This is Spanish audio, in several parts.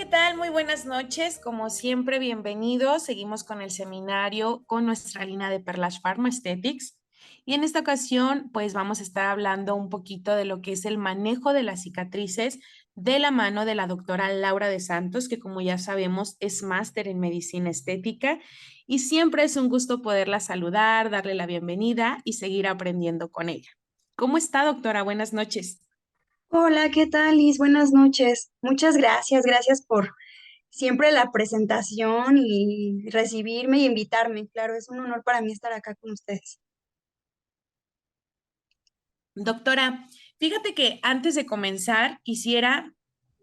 ¿qué tal? Muy buenas noches. Como siempre, bienvenidos. Seguimos con el seminario con nuestra línea de Perlash Pharma Aesthetics. Y en esta ocasión, pues vamos a estar hablando un poquito de lo que es el manejo de las cicatrices de la mano de la doctora Laura de Santos, que como ya sabemos es máster en medicina estética. Y siempre es un gusto poderla saludar, darle la bienvenida y seguir aprendiendo con ella. ¿Cómo está, doctora? Buenas noches. Hola, ¿qué tal, Liz? Buenas noches. Muchas gracias, gracias por siempre la presentación y recibirme y invitarme. Claro, es un honor para mí estar acá con ustedes. Doctora, fíjate que antes de comenzar quisiera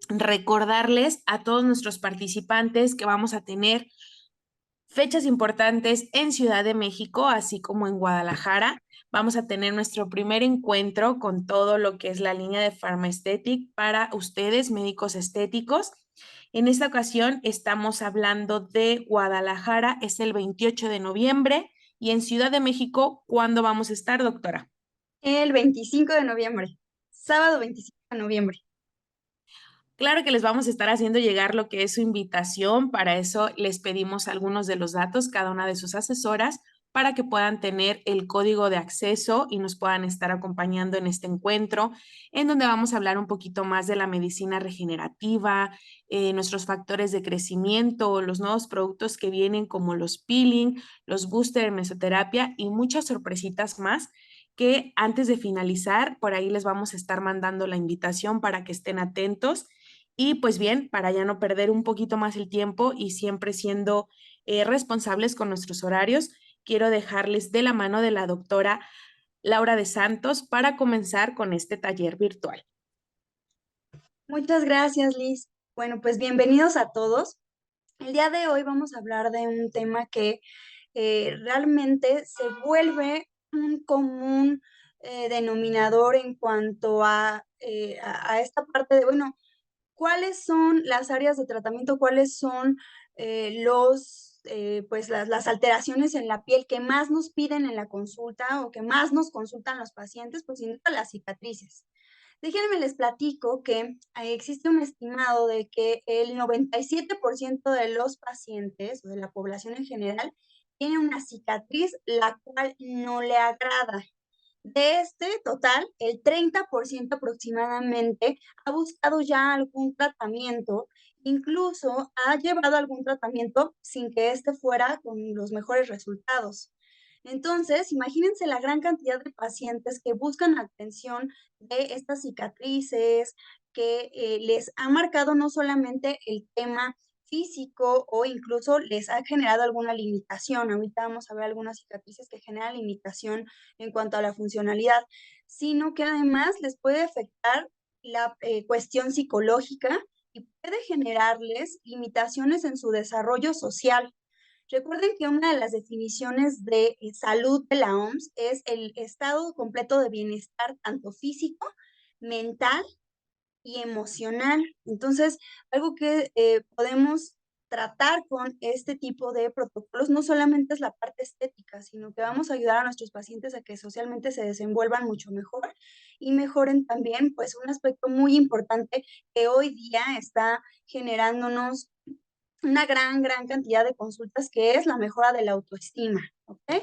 recordarles a todos nuestros participantes que vamos a tener fechas importantes en Ciudad de México, así como en Guadalajara. Vamos a tener nuestro primer encuentro con todo lo que es la línea de Pharmaesthetic para ustedes, médicos estéticos. En esta ocasión estamos hablando de Guadalajara, es el 28 de noviembre, y en Ciudad de México, ¿cuándo vamos a estar, doctora? El 25 de noviembre, sábado 25 de noviembre. Claro que les vamos a estar haciendo llegar lo que es su invitación. Para eso les pedimos algunos de los datos, cada una de sus asesoras, para que puedan tener el código de acceso y nos puedan estar acompañando en este encuentro, en donde vamos a hablar un poquito más de la medicina regenerativa, nuestros factores de crecimiento, los nuevos productos que vienen como los peeling, los booster en mesoterapia y muchas sorpresitas más que antes de finalizar, por ahí les vamos a estar mandando la invitación para que estén atentos. Y pues bien, para ya no perder un poquito más el tiempo y siempre siendo responsables con nuestros horarios, quiero dejarles de la mano de la doctora Laura de Santos para comenzar con este taller virtual. Muchas gracias, Liz. Bueno, pues bienvenidos a todos. El día de hoy vamos a hablar de un tema que realmente se vuelve un común denominador en cuanto a esta parte de, bueno, ¿cuáles son las áreas de tratamiento? ¿Cuáles son pues las alteraciones en la piel que más nos piden en la consulta o que más nos consultan los pacientes? Pues sin duda las cicatrices. Déjenme les platico que existe un estimado de que el 97% de los pacientes o de la población en general tiene una cicatriz la cual no le agrada. De este total, el 30% aproximadamente ha buscado ya algún tratamiento, incluso ha llevado algún tratamiento sin que este fuera con los mejores resultados. Entonces, imagínense la gran cantidad de pacientes que buscan atención de estas cicatrices, que les ha marcado no solamente el tema físico o incluso les ha generado alguna limitación. Ahorita vamos a ver algunas cicatrices que generan limitación en cuanto a la funcionalidad, sino que además les puede afectar la cuestión psicológica y puede generarles limitaciones en su desarrollo social. Recuerden que una de las definiciones de salud de la OMS es el estado completo de bienestar, tanto físico, mental y emocional. Entonces, algo que podemos tratar con este tipo de protocolos no solamente es la parte estética, sino que vamos a ayudar a nuestros pacientes a que socialmente se desenvuelvan mucho mejor y mejoren también, pues, un aspecto muy importante que hoy día está generándonos una gran cantidad de consultas, que es la mejora de la autoestima, ¿ok?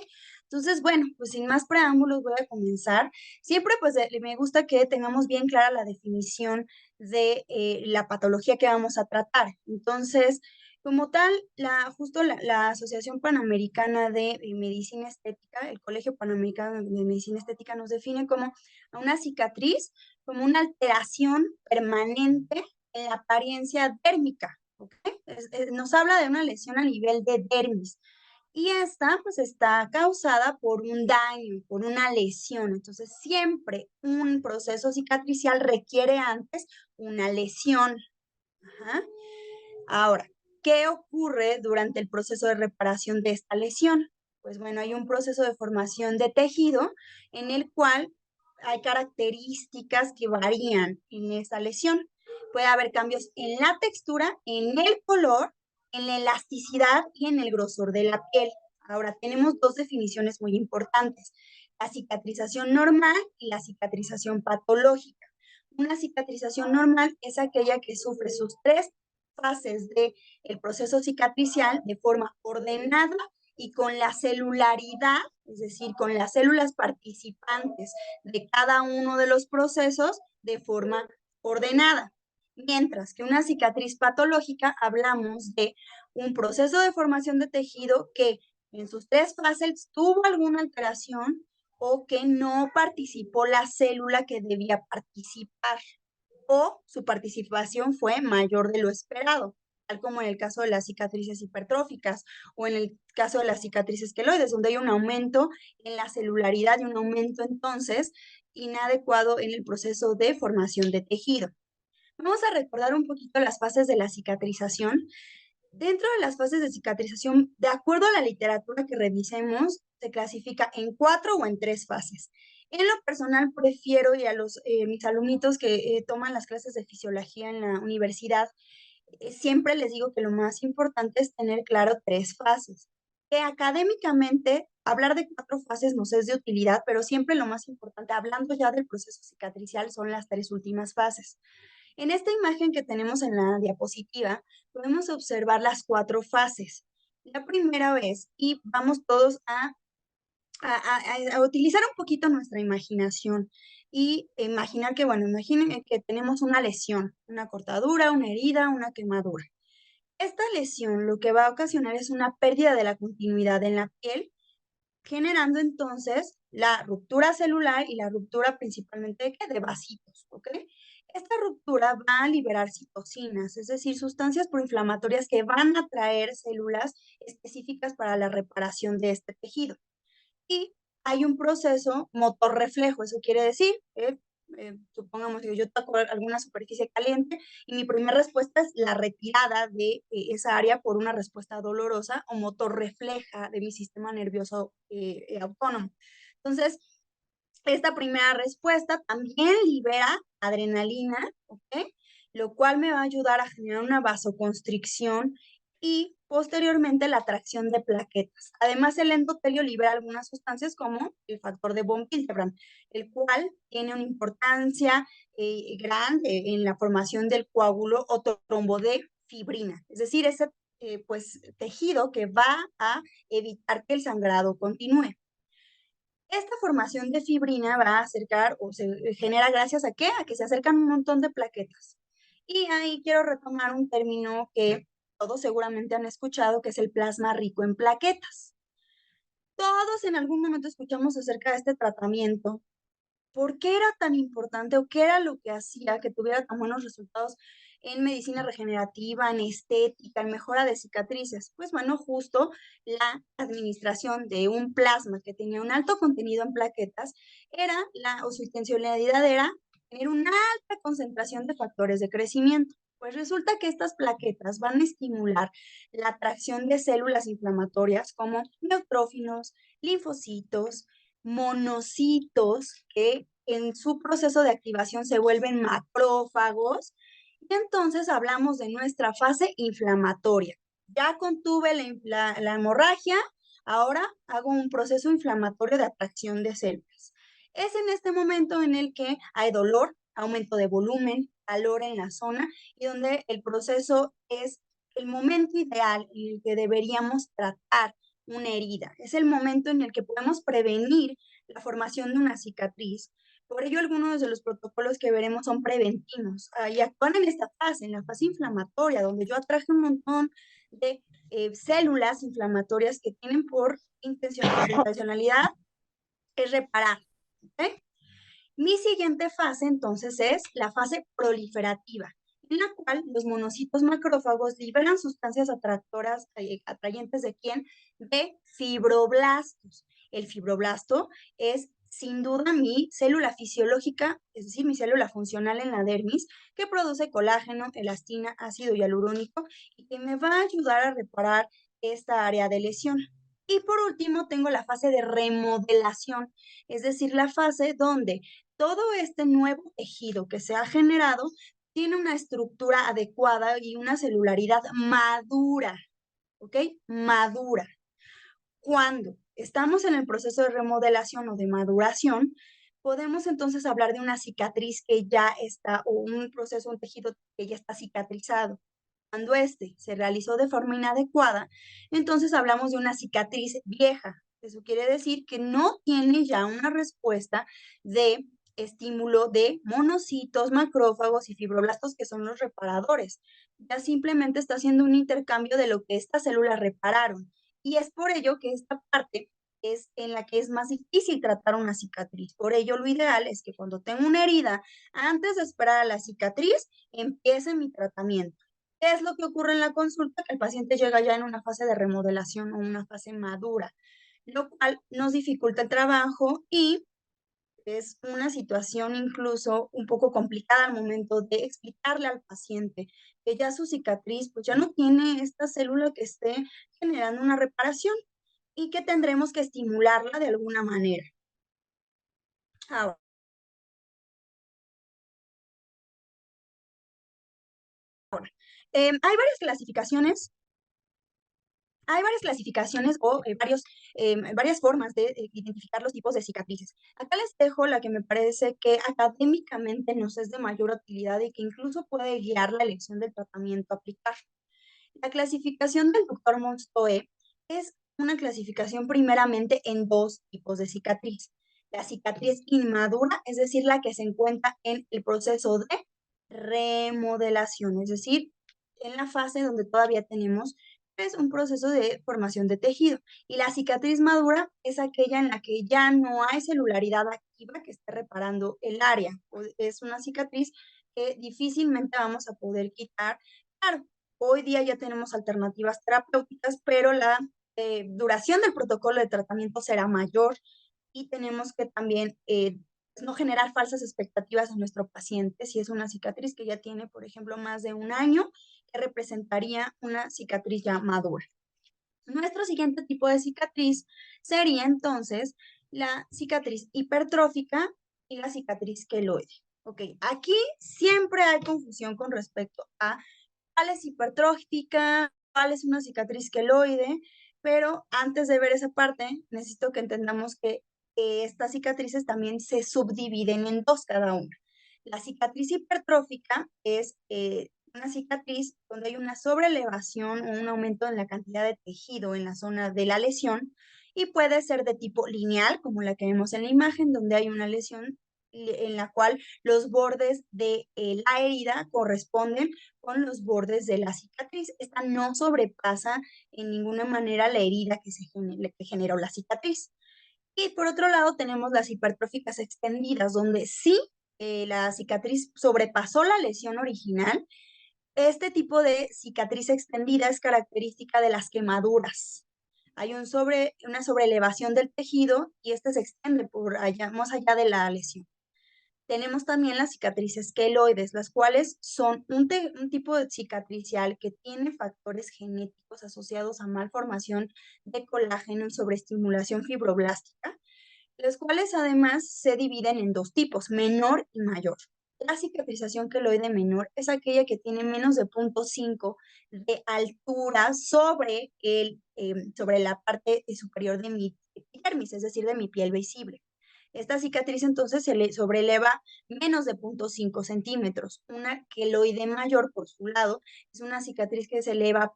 Entonces, bueno, pues sin más preámbulos voy a comenzar. Siempre pues me gusta que tengamos bien clara la definición de la patología que vamos a tratar. Entonces, como tal, justo la Asociación Panamericana de Medicina Estética, el Colegio Panamericano de Medicina Estética nos define como una cicatriz, como una alteración permanente en la apariencia dérmica, ¿ok? Nos habla de una lesión a nivel de dermis. Y esta pues está causada por un daño, por una lesión. Entonces siempre un proceso cicatricial requiere antes una lesión. Ajá. Ahora, ¿qué ocurre durante el proceso de reparación de esta lesión? Pues bueno, hay un proceso de formación de tejido en el cual hay características que varían en esta lesión. Puede haber cambios en la textura, en el color, en la elasticidad y en el grosor de la piel. Ahora, tenemos dos definiciones muy importantes: la cicatrización normal y la cicatrización patológica. Una cicatrización normal es aquella que sufre sus tres fases del proceso cicatricial de forma ordenada y con la celularidad, es decir, con las células participantes de cada uno de los procesos de forma ordenada. Mientras que una cicatriz patológica hablamos de un proceso de formación de tejido que en sus tres fases tuvo alguna alteración o que no participó la célula que debía participar o su participación fue mayor de lo esperado, tal como en el caso de las cicatrices hipertróficas o en el caso de las cicatrices queloides, donde hay un aumento en la celularidad y un aumento entonces inadecuado en el proceso de formación de tejido. Vamos a recordar un poquito las fases de la cicatrización. Dentro de las fases de cicatrización, de acuerdo a la literatura que revisemos, se clasifica en 4 o en 3 fases. En lo personal prefiero, y a mis alumnitos que toman las clases de fisiología en la universidad, siempre les digo que lo más importante es tener claro 3 fases. Que académicamente hablar de 4 fases nos es de utilidad, pero siempre lo más importante, hablando ya del proceso cicatricial, son las 3 últimas fases. En esta imagen que tenemos en la diapositiva, podemos observar las 4 fases. La primera vez, y vamos todos a utilizar un poquito nuestra imaginación y imaginar que, bueno, imaginen que tenemos una lesión, una cortadura, una herida, una quemadura. Esta lesión lo que va a ocasionar es una pérdida de la continuidad en la piel, generando entonces la ruptura celular y la ruptura principalmente de, ¿qué? De vasitos, ¿ok? Esta ruptura va a liberar citocinas, es decir, sustancias proinflamatorias que van a traer células específicas para la reparación de este tejido. Y hay un proceso motor reflejo, eso quiere decir que, supongamos que yo toco alguna superficie caliente y mi primera respuesta es la retirada de esa área por una respuesta dolorosa o motor refleja de mi sistema nervioso autónomo. Entonces, esta primera respuesta también libera adrenalina, ¿ok? Lo cual me va a ayudar a generar una vasoconstricción y posteriormente la atracción de plaquetas. Además, el endotelio libera algunas sustancias como el factor de von Willebrand, el cual tiene una importancia grande en la formación del coágulo o trombo de fibrina, es decir, ese pues, tejido que va a evitar que el sangrado continúe. Esta formación de fibrina va a acercar o se genera gracias a ¿qué? A que se acercan un montón de plaquetas. Y ahí quiero retomar un término que todos seguramente han escuchado, que es el plasma rico en plaquetas. Todos en algún momento escuchamos acerca de este tratamiento. ¿Por qué era tan importante o qué era lo que hacía que tuviera tan buenos resultados en medicina regenerativa, en estética, en mejora de cicatrices? Pues bueno, justo la administración de un plasma que tenía un alto contenido en plaquetas o su intencionalidad era tener una alta concentración de factores de crecimiento. Pues resulta que estas plaquetas van a estimular la atracción de células inflamatorias como neutrófilos, linfocitos, monocitos que en su proceso de activación se vuelven macrófagos y entonces hablamos de nuestra fase inflamatoria. Ya contuve la hemorragia, ahora hago un proceso inflamatorio de atracción de células. Es en este momento en el que hay dolor, aumento de volumen, calor en la zona y donde el proceso es el momento ideal en el que deberíamos tratar una herida. Es el momento en el que podemos prevenir la formación de una cicatriz. Por ello, algunos de los protocolos que veremos son preventivos y actúan en esta fase, en la fase inflamatoria, donde yo atraje un montón de células inflamatorias que tienen por intencionalidad es reparar. ¿Okay? Mi siguiente fase, entonces, es la fase proliferativa, en la cual los monocitos macrófagos liberan sustancias atractoras, atrayentes de quién? De fibroblastos. El fibroblasto es sin duda mi célula fisiológica, es decir, mi célula funcional en la dermis, que produce colágeno, elastina, ácido hialurónico y que me va a ayudar a reparar esta área de lesión. Y por último, tengo la fase de remodelación, es decir, la fase donde todo este nuevo tejido que se ha generado tiene una estructura adecuada y una celularidad madura, ¿ok? Madura. Cuando estamos en el proceso de remodelación o de maduración, podemos entonces hablar de una cicatriz que ya está, o un proceso, un tejido que ya está cicatrizado. Cuando este se realizó de forma inadecuada, entonces hablamos de una cicatriz vieja. Eso quiere decir que no tiene ya una respuesta de estímulo de monocitos, macrófagos y fibroblastos, que son los reparadores. Ya simplemente está haciendo un intercambio de lo que estas células repararon. Y es por ello que esta parte es en la que es más difícil tratar una cicatriz. Por ello, lo ideal es que cuando tengo una herida, antes de esperar a la cicatriz, empiece mi tratamiento. ¿Qué es lo que ocurre en la consulta? Que el paciente llega ya en una fase de remodelación o una fase madura, lo cual nos dificulta el trabajo y es una situación incluso un poco complicada al momento de explicarle al paciente que ya su cicatriz pues ya no tiene esta célula que esté generando una reparación y que tendremos que estimularla de alguna manera. Ahora, hay varias clasificaciones o varias formas de identificar los tipos de cicatrices. Acá les dejo la que me parece que académicamente nos es de mayor utilidad y que incluso puede guiar la elección del tratamiento a aplicar. La clasificación del doctor Monstoe es una clasificación primeramente en dos tipos de cicatriz. La cicatriz inmadura, es decir, la que se encuentra en el proceso de remodelación, es decir, en la fase donde todavía tenemos un proceso de formación de tejido. Y la cicatriz madura es aquella en la que ya no hay celularidad activa que esté reparando el área. Es una cicatriz que difícilmente vamos a poder quitar. Claro, hoy día ya tenemos alternativas terapéuticas, pero la duración del protocolo de tratamiento será mayor y tenemos que también no generar falsas expectativas en nuestro paciente si es una cicatriz que ya tiene, por ejemplo, más de un año, que representaría una cicatriz ya madura. Nuestro siguiente tipo de cicatriz sería entonces la cicatriz hipertrófica y la cicatriz queloide. Ok, aquí siempre hay confusión con respecto a cuál es hipertrófica, cuál es una cicatriz queloide, pero antes de ver esa parte, necesito que entendamos que estas cicatrices también se subdividen en dos cada una. La cicatriz hipertrófica es una cicatriz donde hay una sobreelevación o un aumento en la cantidad de tejido en la zona de la lesión y puede ser de tipo lineal, como la que vemos en la imagen, donde hay una lesión en la cual los bordes de la herida corresponden con los bordes de la cicatriz. Esta no sobrepasa en ninguna manera la herida que generó la cicatriz. Y por otro lado tenemos las hipertróficas extendidas, donde sí la cicatriz sobrepasó la lesión original. Este tipo de cicatriz extendida es característica de las quemaduras. Hay una sobreelevación del tejido y este se extiende por allá, más allá de la lesión. Tenemos también las cicatrices queloides, las cuales son un tipo de cicatricial que tiene factores genéticos asociados a malformación de colágeno y sobreestimulación fibroblástica, los cuales además se dividen en dos tipos, menor y mayor. La cicatrización queloide menor es aquella que tiene menos de 0.5 de altura sobre la parte superior de mi epidermis, es decir, de mi piel visible. Esta cicatriz entonces se le sobreleva menos de 0.5 centímetros. Una queloide mayor, por su lado, es una cicatriz que se eleva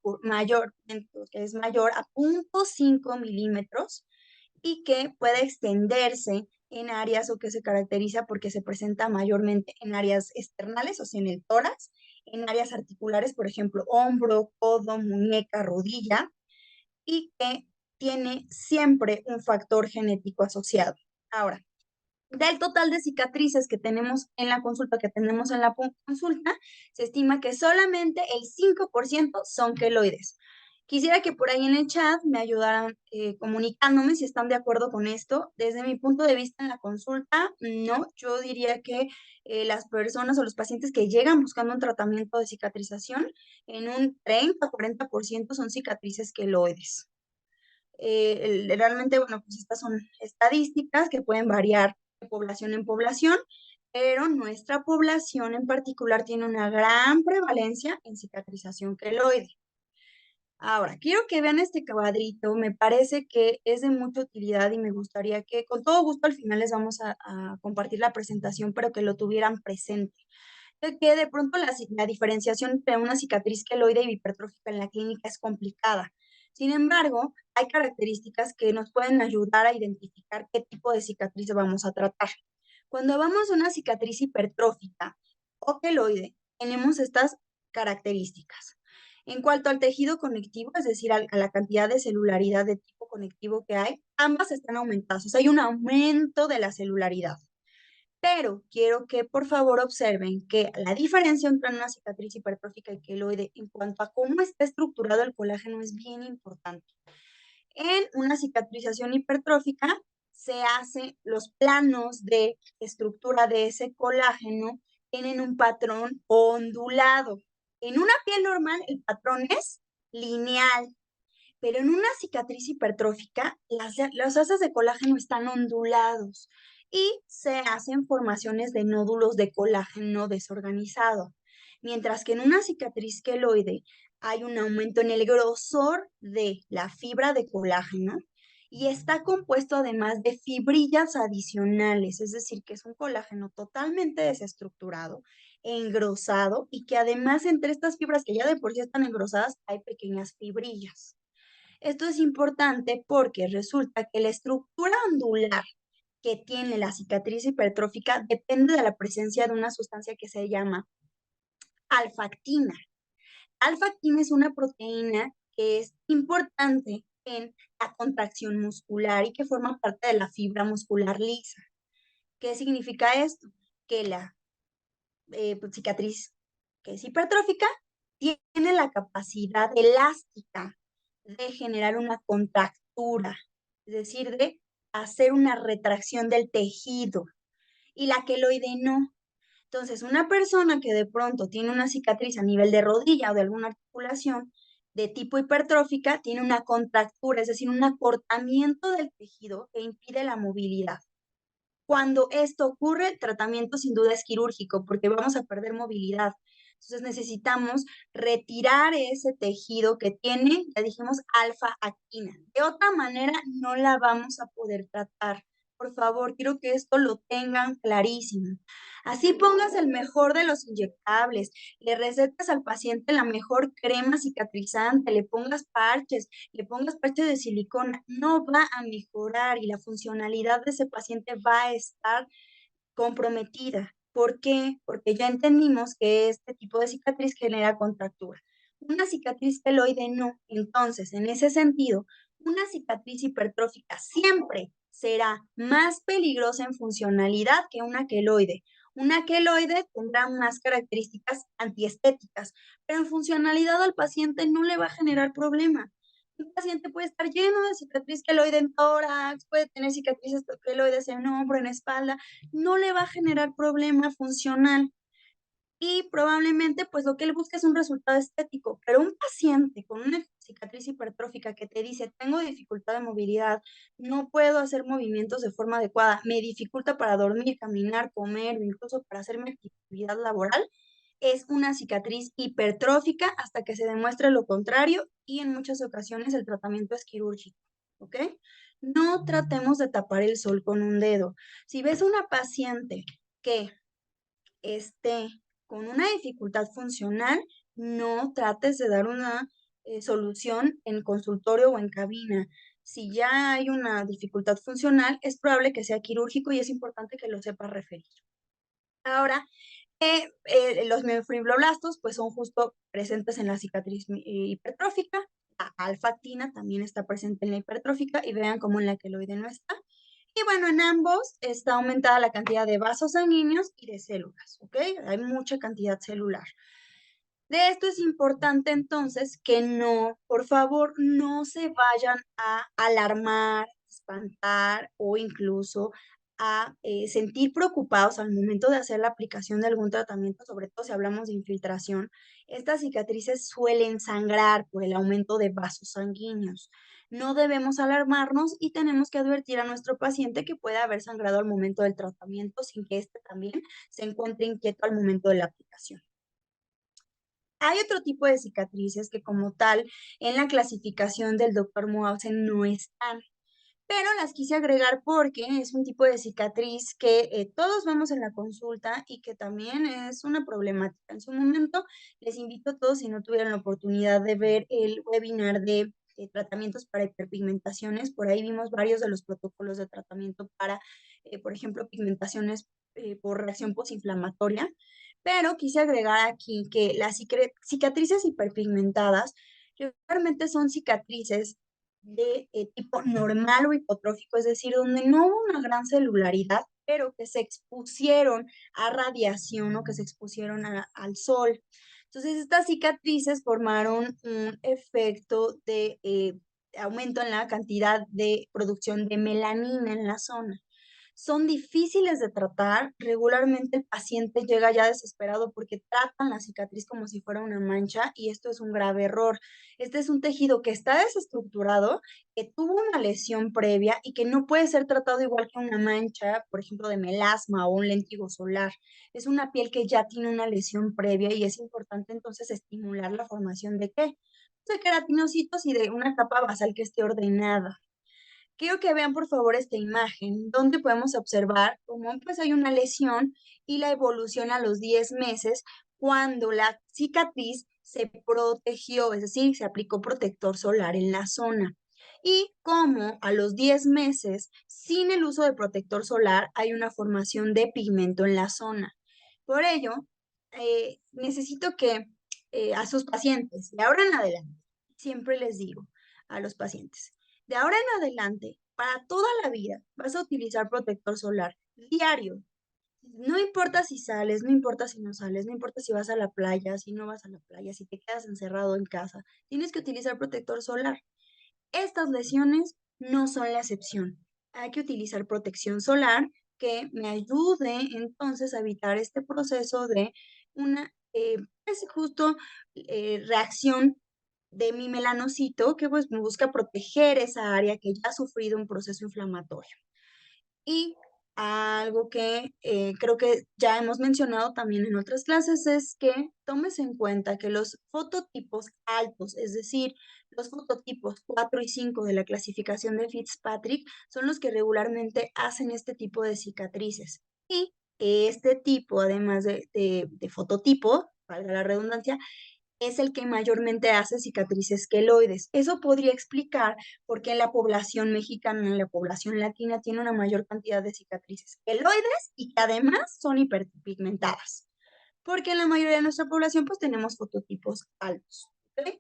que es mayor a 0.5 milímetros y que puede extenderse en áreas o que se caracteriza porque se presenta mayormente en áreas externales, o sea, en el tórax, en áreas articulares, por ejemplo, hombro, codo, muñeca, rodilla, y que tiene siempre un factor genético asociado. Ahora, del total de cicatrices que tenemos en la consulta, se estima que solamente el 5% son queloides. Quisiera que por ahí en el chat me ayudaran comunicándome si están de acuerdo con esto. Desde mi punto de vista en la consulta, no, yo diría que las personas o los pacientes que llegan buscando un tratamiento de cicatrización, en un 30-40% son cicatrices queloides. Realmente, bueno, pues estas son estadísticas que pueden variar de población en población, pero nuestra población en particular tiene una gran prevalencia en cicatrización queloide. Ahora, quiero que vean este cuadrito, me parece que es de mucha utilidad y me gustaría que, con todo gusto, al final les vamos a compartir la presentación, pero que lo tuvieran presente. de que de pronto la diferenciación entre una cicatriz queloide y hipertrófica en la clínica es complicada. Sin embargo, hay características que nos pueden ayudar a identificar qué tipo de cicatriz vamos a tratar. Cuando vamos a una cicatriz hipertrófica o queloide, tenemos estas características. En cuanto al tejido conectivo, es decir, a la cantidad de celularidad de tipo conectivo que hay, ambas están aumentadas. O sea, hay un aumento de la celularidad. Pero quiero que por favor observen que la diferencia entre una cicatriz hipertrófica y queloide en cuanto a cómo está estructurado el colágeno es bien importante. En una cicatrización hipertrófica se hacen los planos de estructura de ese colágeno, tienen un patrón ondulado. En una piel normal el patrón es lineal, pero en una cicatriz hipertrófica los haces de colágeno están ondulados y se hacen formaciones de nódulos de colágeno desorganizado. Mientras que en una cicatriz queloide hay un aumento en el grosor de la fibra de colágeno y está compuesto además de fibrillas adicionales, es decir, que es un colágeno totalmente desestructurado, engrosado y que además entre estas fibras que ya de por sí están engrosadas hay pequeñas fibrillas. Esto es importante porque resulta que la estructura ondular que tiene la cicatriz hipertrófica depende de la presencia de una sustancia que se llama alfactina. Alfactina es una proteína que es importante en la contracción muscular y que forma parte de la fibra muscular lisa. ¿Qué significa esto? Que la cicatriz que es hipertrófica tiene la capacidad elástica de generar una contractura, es decir, de hacer una retracción del tejido, y la queloide no. Entonces, una persona que de pronto tiene una cicatriz a nivel de rodilla o de alguna articulación de tipo hipertrófica, tiene una contractura, es decir, un acortamiento del tejido que impide la movilidad. Cuando esto ocurre, el tratamiento sin duda es quirúrgico porque vamos a perder movilidad. Entonces necesitamos retirar ese tejido que tiene, ya dijimos, alfa-actina. De otra manera, no la vamos a poder tratar. Por favor, quiero que esto lo tengan clarísimo. Así pongas el mejor de los inyectables, le recetas al paciente la mejor crema cicatrizante, le pongas parches de silicona, no va a mejorar y la funcionalidad de ese paciente va a estar comprometida. ¿Por qué? Porque ya entendimos que este tipo de cicatriz genera contractura. Una cicatriz queloide no. Entonces, en ese sentido, una cicatriz hipertrófica siempre será más peligrosa en funcionalidad que una queloide. Una queloide tendrá unas características antiestéticas, pero en funcionalidad al paciente no le va a generar problema. Un paciente puede estar lleno de cicatriz queloide en tórax, puede tener cicatrices queloides en hombro, en espalda, no le va a generar problema funcional y probablemente pues lo que él busca es un resultado estético, pero un paciente con una cicatriz hipertrófica que te dice, tengo dificultad de movilidad, no puedo hacer movimientos de forma adecuada, me dificulta para dormir, caminar, comer, o incluso para hacer mi actividad laboral, es una cicatriz hipertrófica hasta que se demuestre lo contrario y en muchas ocasiones el tratamiento es quirúrgico, ¿ok? No tratemos de tapar el sol con un dedo. Si ves una paciente que esté con una dificultad funcional, no trates de dar una solución en consultorio o en cabina. Si ya hay una dificultad funcional, es probable que sea quirúrgico y es importante que lo sepas referir. Ahora, los miofibroblastos pues son justo presentes en la cicatriz hipertrófica. La alfa-actina también está presente en la hipertrófica y vean cómo en la queloide no está. Y bueno, en ambos está aumentada la cantidad de vasos sanguíneos y de células, ¿ok? Hay mucha cantidad celular. De esto es importante entonces que no, por favor, no se vayan a alarmar, espantar o incluso a sentir preocupados al momento de hacer la aplicación de algún tratamiento, sobre todo si hablamos de infiltración. Estas cicatrices suelen sangrar por el aumento de vasos sanguíneos. No debemos alarmarnos y tenemos que advertir a nuestro paciente que puede haber sangrado al momento del tratamiento sin que éste también se encuentre inquieto al momento de la aplicación. Hay otro tipo de cicatrices que como tal en la clasificación del doctor Moausen no están, pero las quise agregar porque es un tipo de cicatriz que todos vemos en la consulta y que también es una problemática. En su momento, les invito a todos, si no tuvieron la oportunidad de ver el webinar de tratamientos para hiperpigmentaciones, por ahí vimos varios de los protocolos de tratamiento para, por ejemplo, pigmentaciones por reacción posinflamatoria, pero quise agregar aquí que las cicatrices hiperpigmentadas regularmente son cicatrices de tipo normal o hipotrófico, es decir, donde no hubo una gran celularidad, pero que se expusieron a radiación o que se expusieron al sol. Entonces, estas cicatrices formaron un efecto de aumento en la cantidad de producción de melanina en la zona. Son difíciles de tratar. Regularmente el paciente llega ya desesperado porque tratan la cicatriz como si fuera una mancha y esto es un grave error. Este es un tejido que está desestructurado, que tuvo una lesión previa y que no puede ser tratado igual que una mancha, por ejemplo, de melasma o un léntigo solar. Es una piel que ya tiene una lesión previa y es importante entonces estimular la formación de ¿qué? De queratinocitos y de una capa basal que esté ordenada. Quiero que vean por favor esta imagen, donde podemos observar cómo pues hay una lesión y la evolución a los 10 meses cuando la cicatriz se protegió, es decir, se aplicó protector solar en la zona. Y cómo a los 10 meses, sin el uso de protector solar, hay una formación de pigmento en la zona. Por ello, necesito que a sus pacientes, de ahora en adelante, siempre les digo a los pacientes, de ahora en adelante, para toda la vida, vas a utilizar protector solar diario. No importa si sales, no importa si no sales, no importa si vas a la playa, si no vas a la playa, si te quedas encerrado en casa, tienes que utilizar protector solar. Estas lesiones no son la excepción. Hay que utilizar protección solar que me ayude entonces a evitar este proceso de una, pues justo reacción de mi melanocito que pues me busca proteger esa área que ya ha sufrido un proceso inflamatorio. Y algo que creo que ya hemos mencionado también en otras clases es que tomes en cuenta que los fototipos altos, es decir, los fototipos 4 y 5 de la clasificación de Fitzpatrick, son los que regularmente hacen este tipo de cicatrices. Y este tipo, además de fototipo, valga la redundancia, es el que mayormente hace cicatrices queloides. Eso podría explicar por qué en la población mexicana, en la población latina, tiene una mayor cantidad de cicatrices queloides y que además son hiperpigmentadas. Porque en la mayoría de nuestra población, pues tenemos fototipos altos. ¿Okay?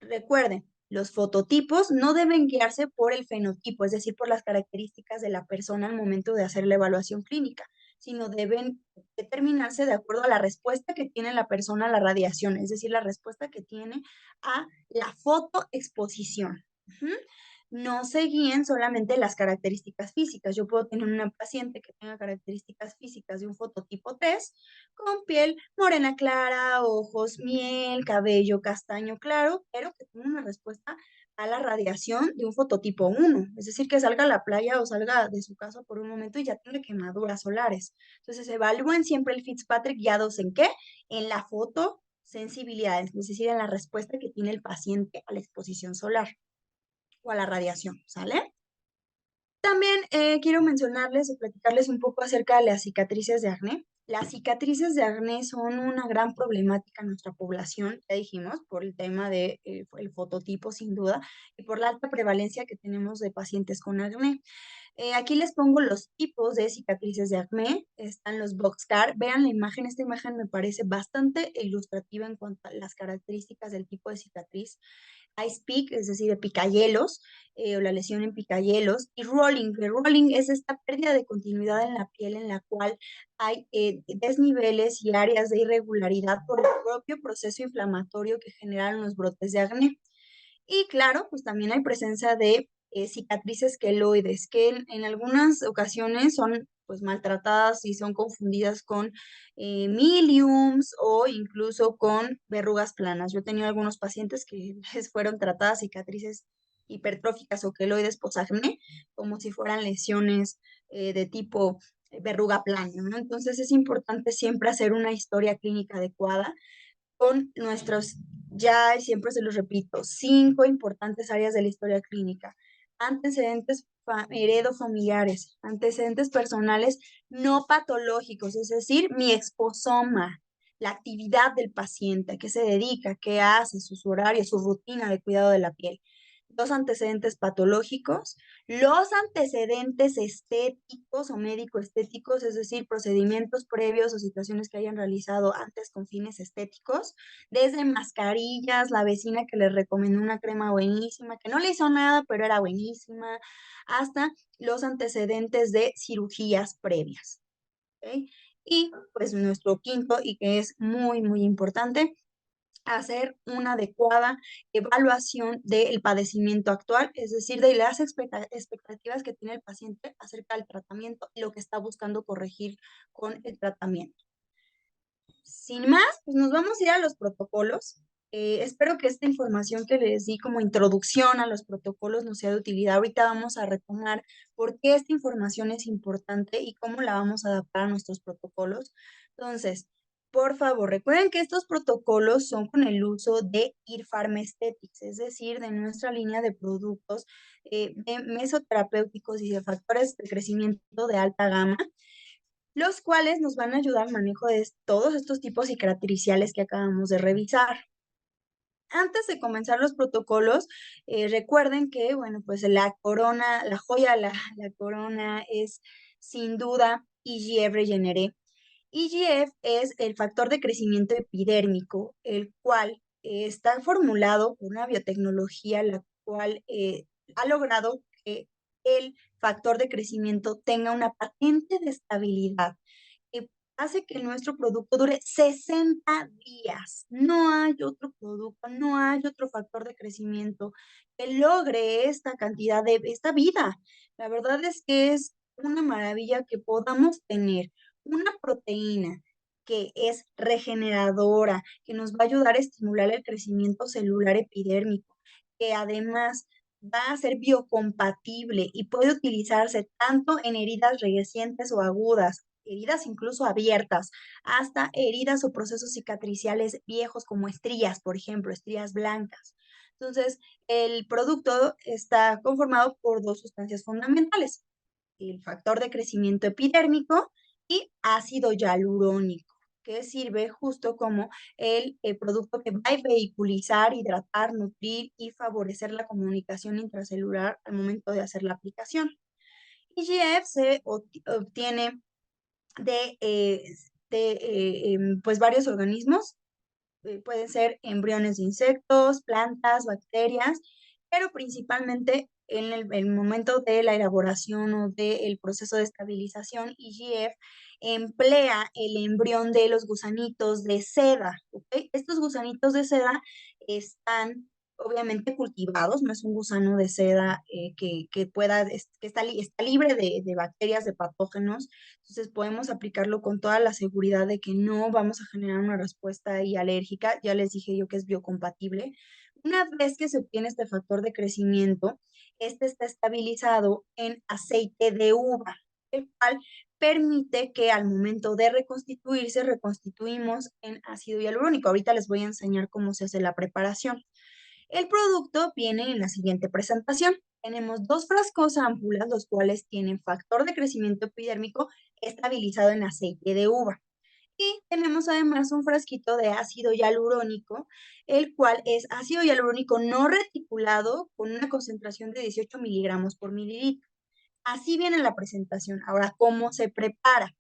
Recuerden, los fototipos no deben guiarse por el fenotipo, es decir, por las características de la persona al momento de hacer la evaluación clínica, sino deben determinarse de acuerdo a la respuesta que tiene la persona a la radiación, es decir, la respuesta que tiene a la fotoexposición. No se guíen solamente las características físicas. Yo puedo tener una paciente que tenga características físicas de un fototipo 3, con piel morena clara, ojos miel, cabello castaño claro, pero que tenga una respuesta a la radiación de un fototipo 1, es decir, que salga a la playa o salga de su casa por un momento y ya tenga quemaduras solares. Entonces, evalúen siempre el Fitzpatrick guiados en qué? En la fotosensibilidad, es decir, en la respuesta que tiene el paciente a la exposición solar o a la radiación, ¿sale? También quiero mencionarles y platicarles un poco acerca de las cicatrices de acné. Las cicatrices de acné son una gran problemática en nuestra población, ya dijimos, por el tema del el fototipo sin duda y por la alta prevalencia que tenemos de pacientes con acné. Aquí les pongo los tipos de cicatrices de acné. Están los boxcar. Vean la imagen. Esta imagen me parece bastante ilustrativa en cuanto a las características del tipo de cicatriz. Ice pick, es decir, de picayelos, o la lesión en picayelos. Y rolling. El rolling es esta pérdida de continuidad en la piel en la cual hay desniveles y áreas de irregularidad por el propio proceso inflamatorio que generan los brotes de acné. Y claro, pues también hay presencia de cicatrices queloides, que en algunas ocasiones son pues maltratadas y son confundidas con miliums o incluso con verrugas planas. Yo he tenido algunos pacientes que les fueron tratadas cicatrices hipertróficas o queloides posacné, como si fueran lesiones de tipo verruga plana, ¿no? Entonces es importante siempre hacer una historia clínica adecuada con nuestros, ya siempre se los repito, 5 importantes áreas de la historia clínica. antecedentes heredofamiliares, antecedentes personales no patológicos, es decir, mi exposoma, la actividad del paciente, a qué se dedica, qué hace, sus horarios, su rutina de cuidado de la piel. Los antecedentes patológicos, los antecedentes estéticos o médico-estéticos, es decir, procedimientos previos o situaciones que hayan realizado antes con fines estéticos, desde mascarillas, la vecina que les recomendó una crema buenísima, que no le hizo nada, pero era buenísima, hasta los antecedentes de cirugías previas. ¿Ok? Y pues nuestro quinto, y que es muy, muy importante, hacer una adecuada evaluación del padecimiento actual, es decir, de las expectativas que tiene el paciente acerca del tratamiento y lo que está buscando corregir con el tratamiento. Sin más, pues nos vamos a ir a los protocolos. Espero que esta información que les di como introducción a los protocolos nos sea de utilidad. Ahorita vamos a retomar por qué esta información es importante y cómo la vamos a adaptar a nuestros protocolos. Entonces, por favor, recuerden que estos protocolos son con el uso de IRFARM Aesthetics, es decir, de nuestra línea de productos de mesoterapéuticos y de factores de crecimiento de alta gama, los cuales nos van a ayudar al manejo de todos estos tipos cicatriciales que acabamos de revisar. Antes de comenzar los protocolos, recuerden que, bueno, pues la corona, la joya, la corona es sin duda IGF Regeneré. IGF es el factor de crecimiento epidérmico, el cual está formulado por una biotecnología la cual ha logrado que el factor de crecimiento tenga una patente de estabilidad que hace que nuestro producto dure 60 días. No hay otro producto, no hay otro factor de crecimiento que logre esta cantidad de esta vida. La verdad es que es una maravilla que podamos tener una proteína que es regeneradora, que nos va a ayudar a estimular el crecimiento celular epidérmico, que además va a ser biocompatible y puede utilizarse tanto en heridas recientes o agudas, heridas incluso abiertas, hasta heridas o procesos cicatriciales viejos como estrías, por ejemplo, estrías blancas. Entonces, el producto está conformado por dos sustancias fundamentales: el factor de crecimiento epidérmico y ácido hialurónico, que sirve justo como el producto que va a vehiculizar, hidratar, nutrir y favorecer la comunicación intracelular al momento de hacer la aplicación. IGF se obtiene de pues varios organismos, pueden ser embriones de insectos, plantas, bacterias, pero principalmente en el momento de la elaboración o del proceso de estabilización, IGF emplea el embrión de los gusanitos de seda, ¿ok? Estos gusanitos de seda están obviamente cultivados, no es un gusano de seda que pueda, que está libre de bacterias, de patógenos, entonces podemos aplicarlo con toda la seguridad de que no vamos a generar una respuesta ahí alérgica. Ya les dije yo que es biocompatible. Una vez que se obtiene este factor de crecimiento, este está estabilizado en aceite de uva, el cual permite que al momento de reconstituirse, reconstituimos en ácido hialurónico. Ahorita les voy a enseñar cómo se hace la preparación. El producto viene en la siguiente presentación. Tenemos dos frascos ámpulas, los cuales tienen factor de crecimiento epidérmico estabilizado en aceite de uva. Y tenemos además un frasquito de ácido hialurónico, el cual es ácido hialurónico no reticulado con una concentración de 18 miligramos por mililitro. Así viene la presentación. Ahora, ¿cómo se prepara?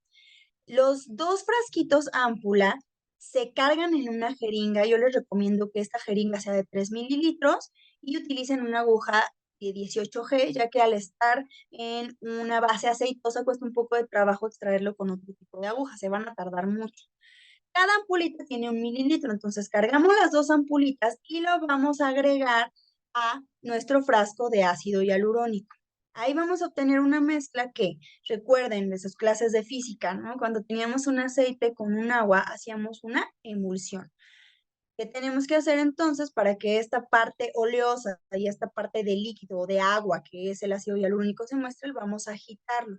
Los dos frasquitos ámpula se cargan en una jeringa. Yo les recomiendo que esta jeringa sea de 3 mililitros y utilicen una aguja de 18G, ya que al estar en una base aceitosa cuesta un poco de trabajo extraerlo con otro tipo de aguja, se van a tardar mucho. Cada ampulita tiene 1 mililitro, entonces cargamos las dos ampulitas y lo vamos a agregar a nuestro frasco de ácido hialurónico. Ahí vamos a obtener una mezcla que, recuerden de sus clases de física, ¿no? Cuando teníamos un aceite con un agua, hacíamos una emulsión. ¿Qué tenemos que hacer entonces para que esta parte oleosa y esta parte de líquido o de agua, que es el ácido hialurónico, se muestre? Vamos a agitarlo.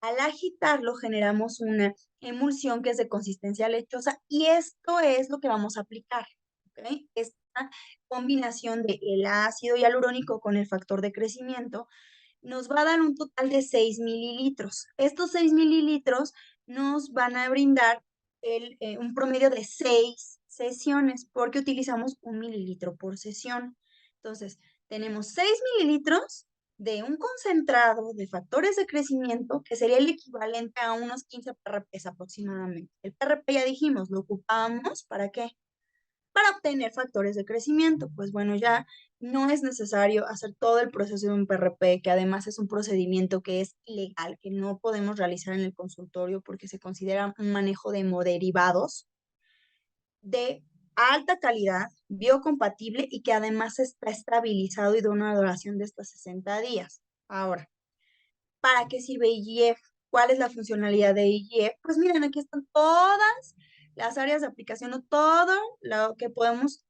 Al agitarlo generamos una emulsión que es de consistencia lechosa y esto es lo que vamos a aplicar, ¿ok? Esta esta combinación de el ácido hialurónico con el factor de crecimiento nos va a dar un total de 6 mililitros. Estos 6 mililitros nos van a brindar un promedio de 6 sesiones porque utilizamos 1 mililitro por sesión. Entonces, tenemos 6 mililitros de un concentrado de factores de crecimiento que sería el equivalente a unos 15 PRPs aproximadamente. El PRP ya dijimos, lo ocupamos ¿para qué? Para obtener factores de crecimiento. Pues bueno, ya no es necesario hacer todo el proceso de un PRP, que además es un procedimiento que es ilegal, que no podemos realizar en el consultorio porque se considera un manejo de hemoderivados de alta calidad, biocompatible y que además está estabilizado y de una duración de hasta 60 días. Ahora, ¿para qué sirve IGF? ¿Cuál es la funcionalidad de IGF? Pues miren, aquí están todas las áreas de aplicación o todo lo que podemos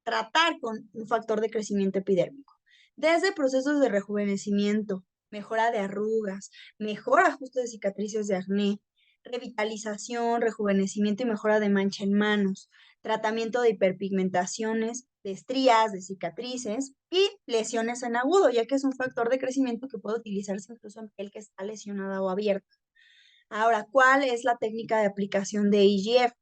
tratar con un factor de crecimiento epidérmico. Desde procesos de rejuvenecimiento, mejora de arrugas, mejor ajuste de cicatrices de acné, revitalización, rejuvenecimiento y mejora de mancha en manos, tratamiento de hiperpigmentaciones, de estrías, de cicatrices y lesiones en agudo, ya que es un factor de crecimiento que puede utilizarse incluso en piel que está lesionada o abierta. Ahora, ¿cuál es la técnica de aplicación de IGF?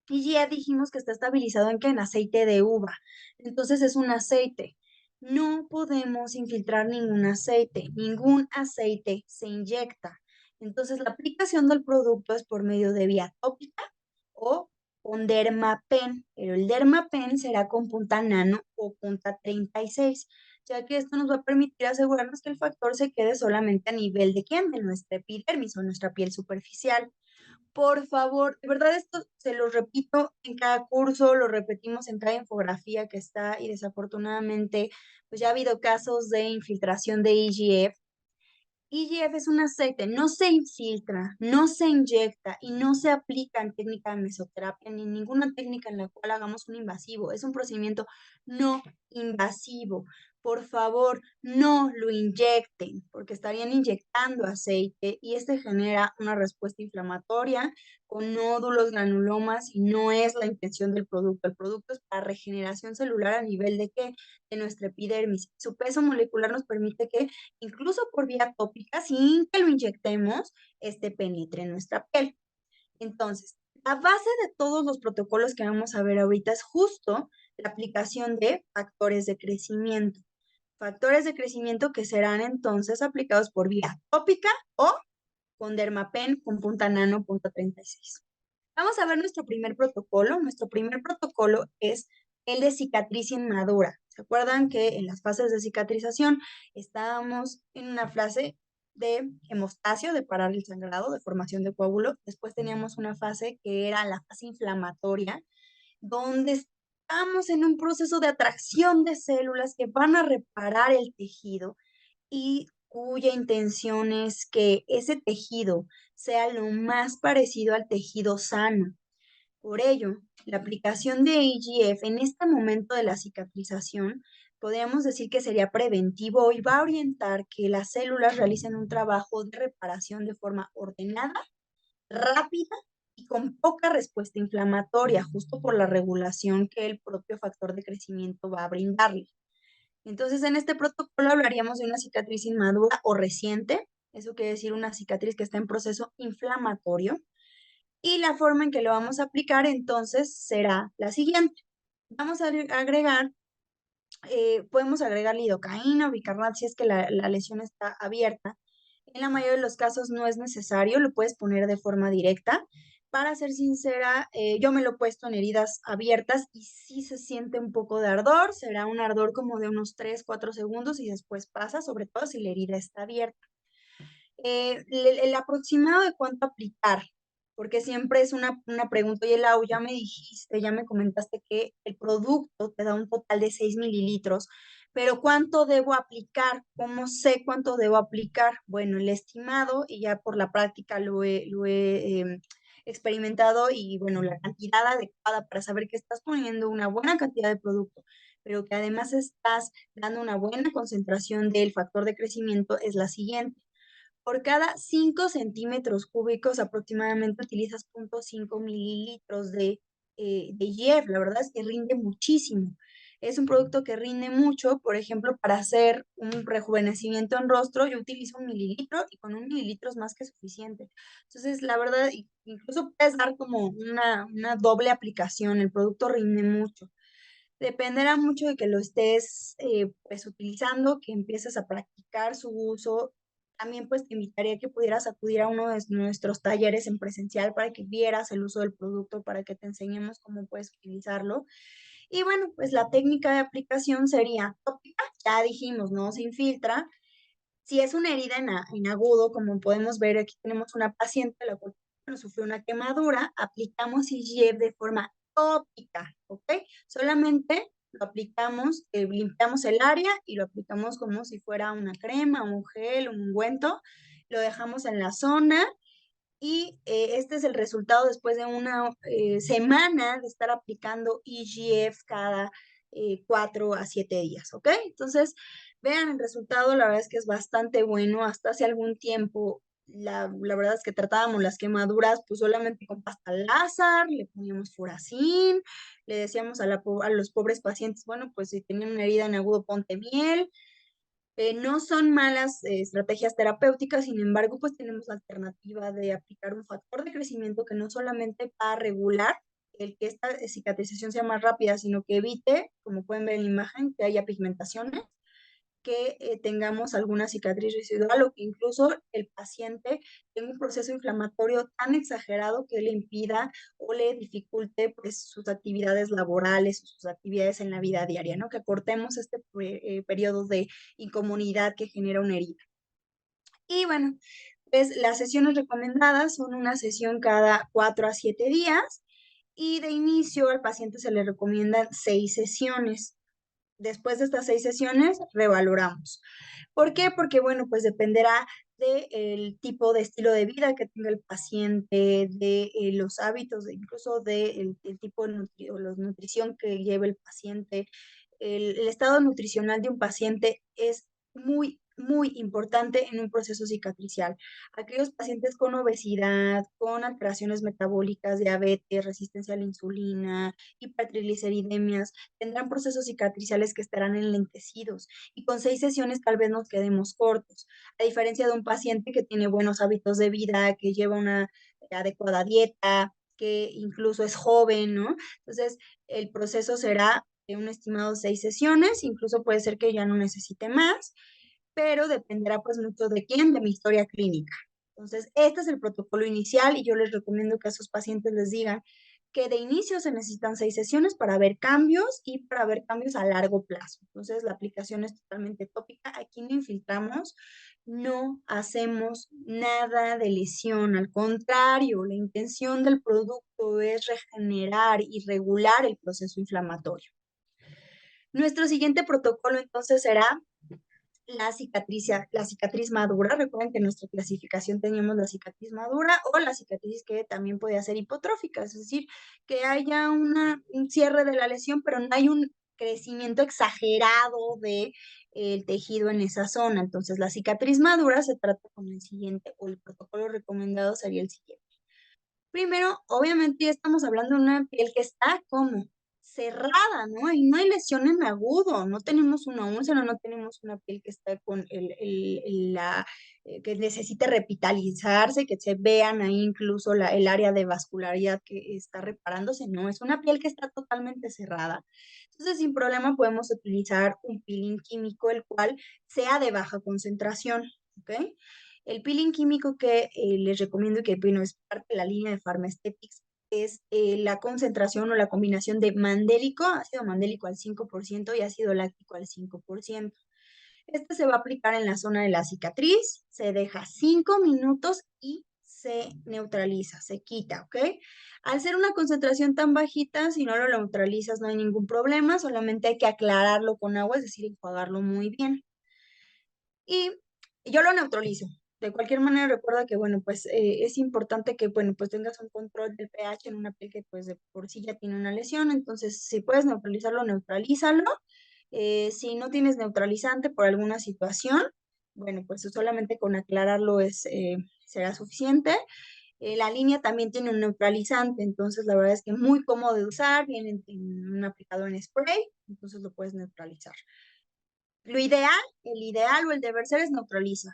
Y ya dijimos que está estabilizado en que en aceite de uva. Entonces es un aceite. No podemos infiltrar ningún aceite. Ningún aceite se inyecta. Entonces la aplicación del producto es por medio de vía tópica o con dermapen. Pero el dermapen será con punta nano o punta 36, ya que esto nos va a permitir asegurarnos que el factor se quede solamente a nivel de quién, de nuestra epidermis o nuestra piel superficial. Por favor, de verdad esto se lo repito en cada curso, lo repetimos en cada infografía que está y desafortunadamente pues ya ha habido casos de infiltración de IGF. IGF es un aceite, no se infiltra, no se inyecta y no se aplica en técnica de mesoterapia ni en ninguna técnica en la cual hagamos un invasivo. Es un procedimiento no invasivo. Por favor, no lo inyecten porque estarían inyectando aceite y este genera una respuesta inflamatoria con nódulos, granulomas y no es la intención del producto. El producto es para regeneración celular a nivel de qué? De nuestra epidermis. Su peso molecular nos permite que incluso por vía tópica, sin que lo inyectemos, este penetre en nuestra piel. Entonces, la base de todos los protocolos que vamos a ver ahorita es justo la aplicación de factores de crecimiento. Factores de crecimiento que serán entonces aplicados por vía tópica o con dermapen con punta nano, punta 36. Vamos a ver nuestro primer protocolo. Nuestro primer protocolo es el de cicatriz inmadura. ¿Se acuerdan que en las fases de cicatrización estábamos en una fase de hemostasia, de parar el sangrado, de formación de coágulo? Después teníamos una fase que era la fase inflamatoria, donde estamos en un proceso de atracción de células que van a reparar el tejido y cuya intención es que ese tejido sea lo más parecido al tejido sano. Por ello, la aplicación de IGF en este momento de la cicatrización, podríamos decir que sería preventivo y va a orientar que las células realicen un trabajo de reparación de forma ordenada, rápida y con poca respuesta inflamatoria, justo por la regulación que el propio factor de crecimiento va a brindarle. Entonces, en este protocolo hablaríamos de una cicatriz inmadura o reciente, eso quiere decir una cicatriz que está en proceso inflamatorio, y la forma en que lo vamos a aplicar entonces será la siguiente. Vamos a agregar, podemos agregar lidocaína o bicarbat si es que la lesión está abierta. En la mayoría de los casos no es necesario, lo puedes poner de forma directa. Para ser sincera, yo me lo he puesto en heridas abiertas y sí se siente un poco de ardor, será un ardor como de unos 3, 4 segundos y después pasa, sobre todo si la herida está abierta. El aproximado de cuánto aplicar, porque siempre es una pregunta, oye Lau, ya me dijiste, ya me comentaste que el producto te da un total de 6 mililitros, pero ¿cuánto debo aplicar? ¿Cómo sé cuánto debo aplicar? Bueno, el estimado, y ya por la práctica lo he experimentado, y bueno, la cantidad adecuada para saber que estás poniendo una buena cantidad de producto, pero que además estás dando una buena concentración del factor de crecimiento es la siguiente. Por cada 5 centímetros cúbicos aproximadamente utilizas 0,5 mililitros de IGF. La verdad es que rinde muchísimo. Es un producto que rinde mucho, por ejemplo, para hacer un rejuvenecimiento en rostro, yo utilizo 1 mililitro y con 1 mililitro es más que suficiente. Entonces, la verdad, incluso puedes dar como una doble aplicación, el producto rinde mucho. Dependerá mucho de que lo estés pues utilizando, que empieces a practicar su uso. También pues te invitaría a que pudieras acudir a uno de nuestros talleres en presencial para que vieras el uso del producto, para que te enseñemos cómo puedes utilizarlo. Y bueno, pues la técnica de aplicación sería tópica, ya dijimos, no se infiltra. Si es una herida en agudo, como podemos ver, aquí tenemos una paciente la cual bueno, sufrió una quemadura, aplicamos IGF de forma tópica, ¿ok? Solamente lo aplicamos, limpiamos el área y lo aplicamos como si fuera una crema, un gel, un ungüento, lo dejamos en la zona y este es el resultado después de una semana de estar aplicando EGF cada 4 a 7 días, ¿ok? Entonces, vean el resultado, la verdad es que es bastante bueno. Hasta hace algún tiempo, la verdad es que tratábamos las quemaduras pues solamente con pasta Lázar, le poníamos furacin, le decíamos a los pobres pacientes, bueno, pues si tenían una herida en agudo, ponte miel. No son malas estrategias terapéuticas, sin embargo, pues tenemos la alternativa de aplicar un factor de crecimiento que no solamente va a regular el que esta cicatrización sea más rápida, sino que evite, como pueden ver en la imagen, que haya pigmentaciones, que tengamos alguna cicatriz residual o que incluso el paciente tenga un proceso inflamatorio tan exagerado que le impida o le dificulte pues, sus actividades laborales o sus actividades en la vida diaria, ¿no? Que cortemos este periodo de incomunidad que genera una herida. Y bueno, pues las sesiones recomendadas son una sesión cada 4 a 7 días y de inicio al paciente se le recomiendan 6 sesiones. Después de estas 6 sesiones, revaloramos. ¿Por qué? Porque, bueno, pues dependerá del tipo de estilo de vida que tenga el paciente, de los hábitos, incluso del tipo de o la nutrición que lleve el paciente. El estado nutricional de un paciente es muy, muy importante en un proceso cicatricial. Aquellos pacientes con obesidad, con alteraciones metabólicas, diabetes, resistencia a la insulina, hipertrigliceridemias, tendrán procesos cicatriciales que estarán enlentecidos y con 6 sesiones tal vez nos quedemos cortos, a diferencia de un paciente que tiene buenos hábitos de vida, que lleva una adecuada dieta, que incluso es joven, ¿no? Entonces, el proceso será de un estimado 6 sesiones, incluso puede ser que ya no necesite más, pero dependerá pues mucho de quién, de mi historia clínica. Entonces, este es el protocolo inicial y yo les recomiendo que a sus pacientes les digan que de inicio se necesitan 6 sesiones para ver cambios y para ver cambios a largo plazo. Entonces, la aplicación es totalmente tópica. Aquí no infiltramos, no hacemos nada de lesión. Al contrario, la intención del producto es regenerar y regular el proceso inflamatorio. Nuestro siguiente protocolo entonces será la cicatriz madura. Recuerden que en nuestra clasificación teníamos la cicatriz madura o la cicatriz que también puede ser hipotrófica, es decir, que haya un cierre de la lesión, pero no hay un crecimiento exagerado de el tejido en esa zona. Entonces, la cicatriz madura se trata con el siguiente, o el protocolo recomendado sería el siguiente. Primero, obviamente ya estamos hablando de una piel que está como cerrada, ¿no? Y no hay lesión en agudo, no tenemos una úlcera, no tenemos una piel que está con que necesite revitalizarse, que se vean ahí incluso el área de vascularidad que está reparándose, no, es una piel que está totalmente cerrada. Entonces, sin problema podemos utilizar un peeling químico, el cual sea de baja concentración, ¿ok? El peeling químico que les recomiendo y que bueno, es parte de la línea de Pharmaesthetics es la concentración o la combinación de mandélico, ácido mandélico al 5% y ácido láctico al 5%. Este se va a aplicar en la zona de la cicatriz, se deja 5 minutos y se neutraliza, se quita, ¿ok? Al ser una concentración tan bajita, si no lo neutralizas no hay ningún problema, solamente hay que aclararlo con agua, es decir, enjuagarlo muy bien. Y yo lo neutralizo. De cualquier manera, recuerda que, bueno, pues es importante que, bueno, pues tengas un control del pH en una piel que, pues, de por sí ya tiene una lesión. Entonces, si puedes neutralizarlo, neutralízalo. Si no tienes neutralizante por alguna situación, bueno, pues solamente con aclararlo será suficiente. La línea también tiene un neutralizante, entonces la verdad es que muy cómodo de usar, viene en un aplicador en spray, entonces lo puedes neutralizar. Lo ideal, el ideal o el deber ser es neutralizar.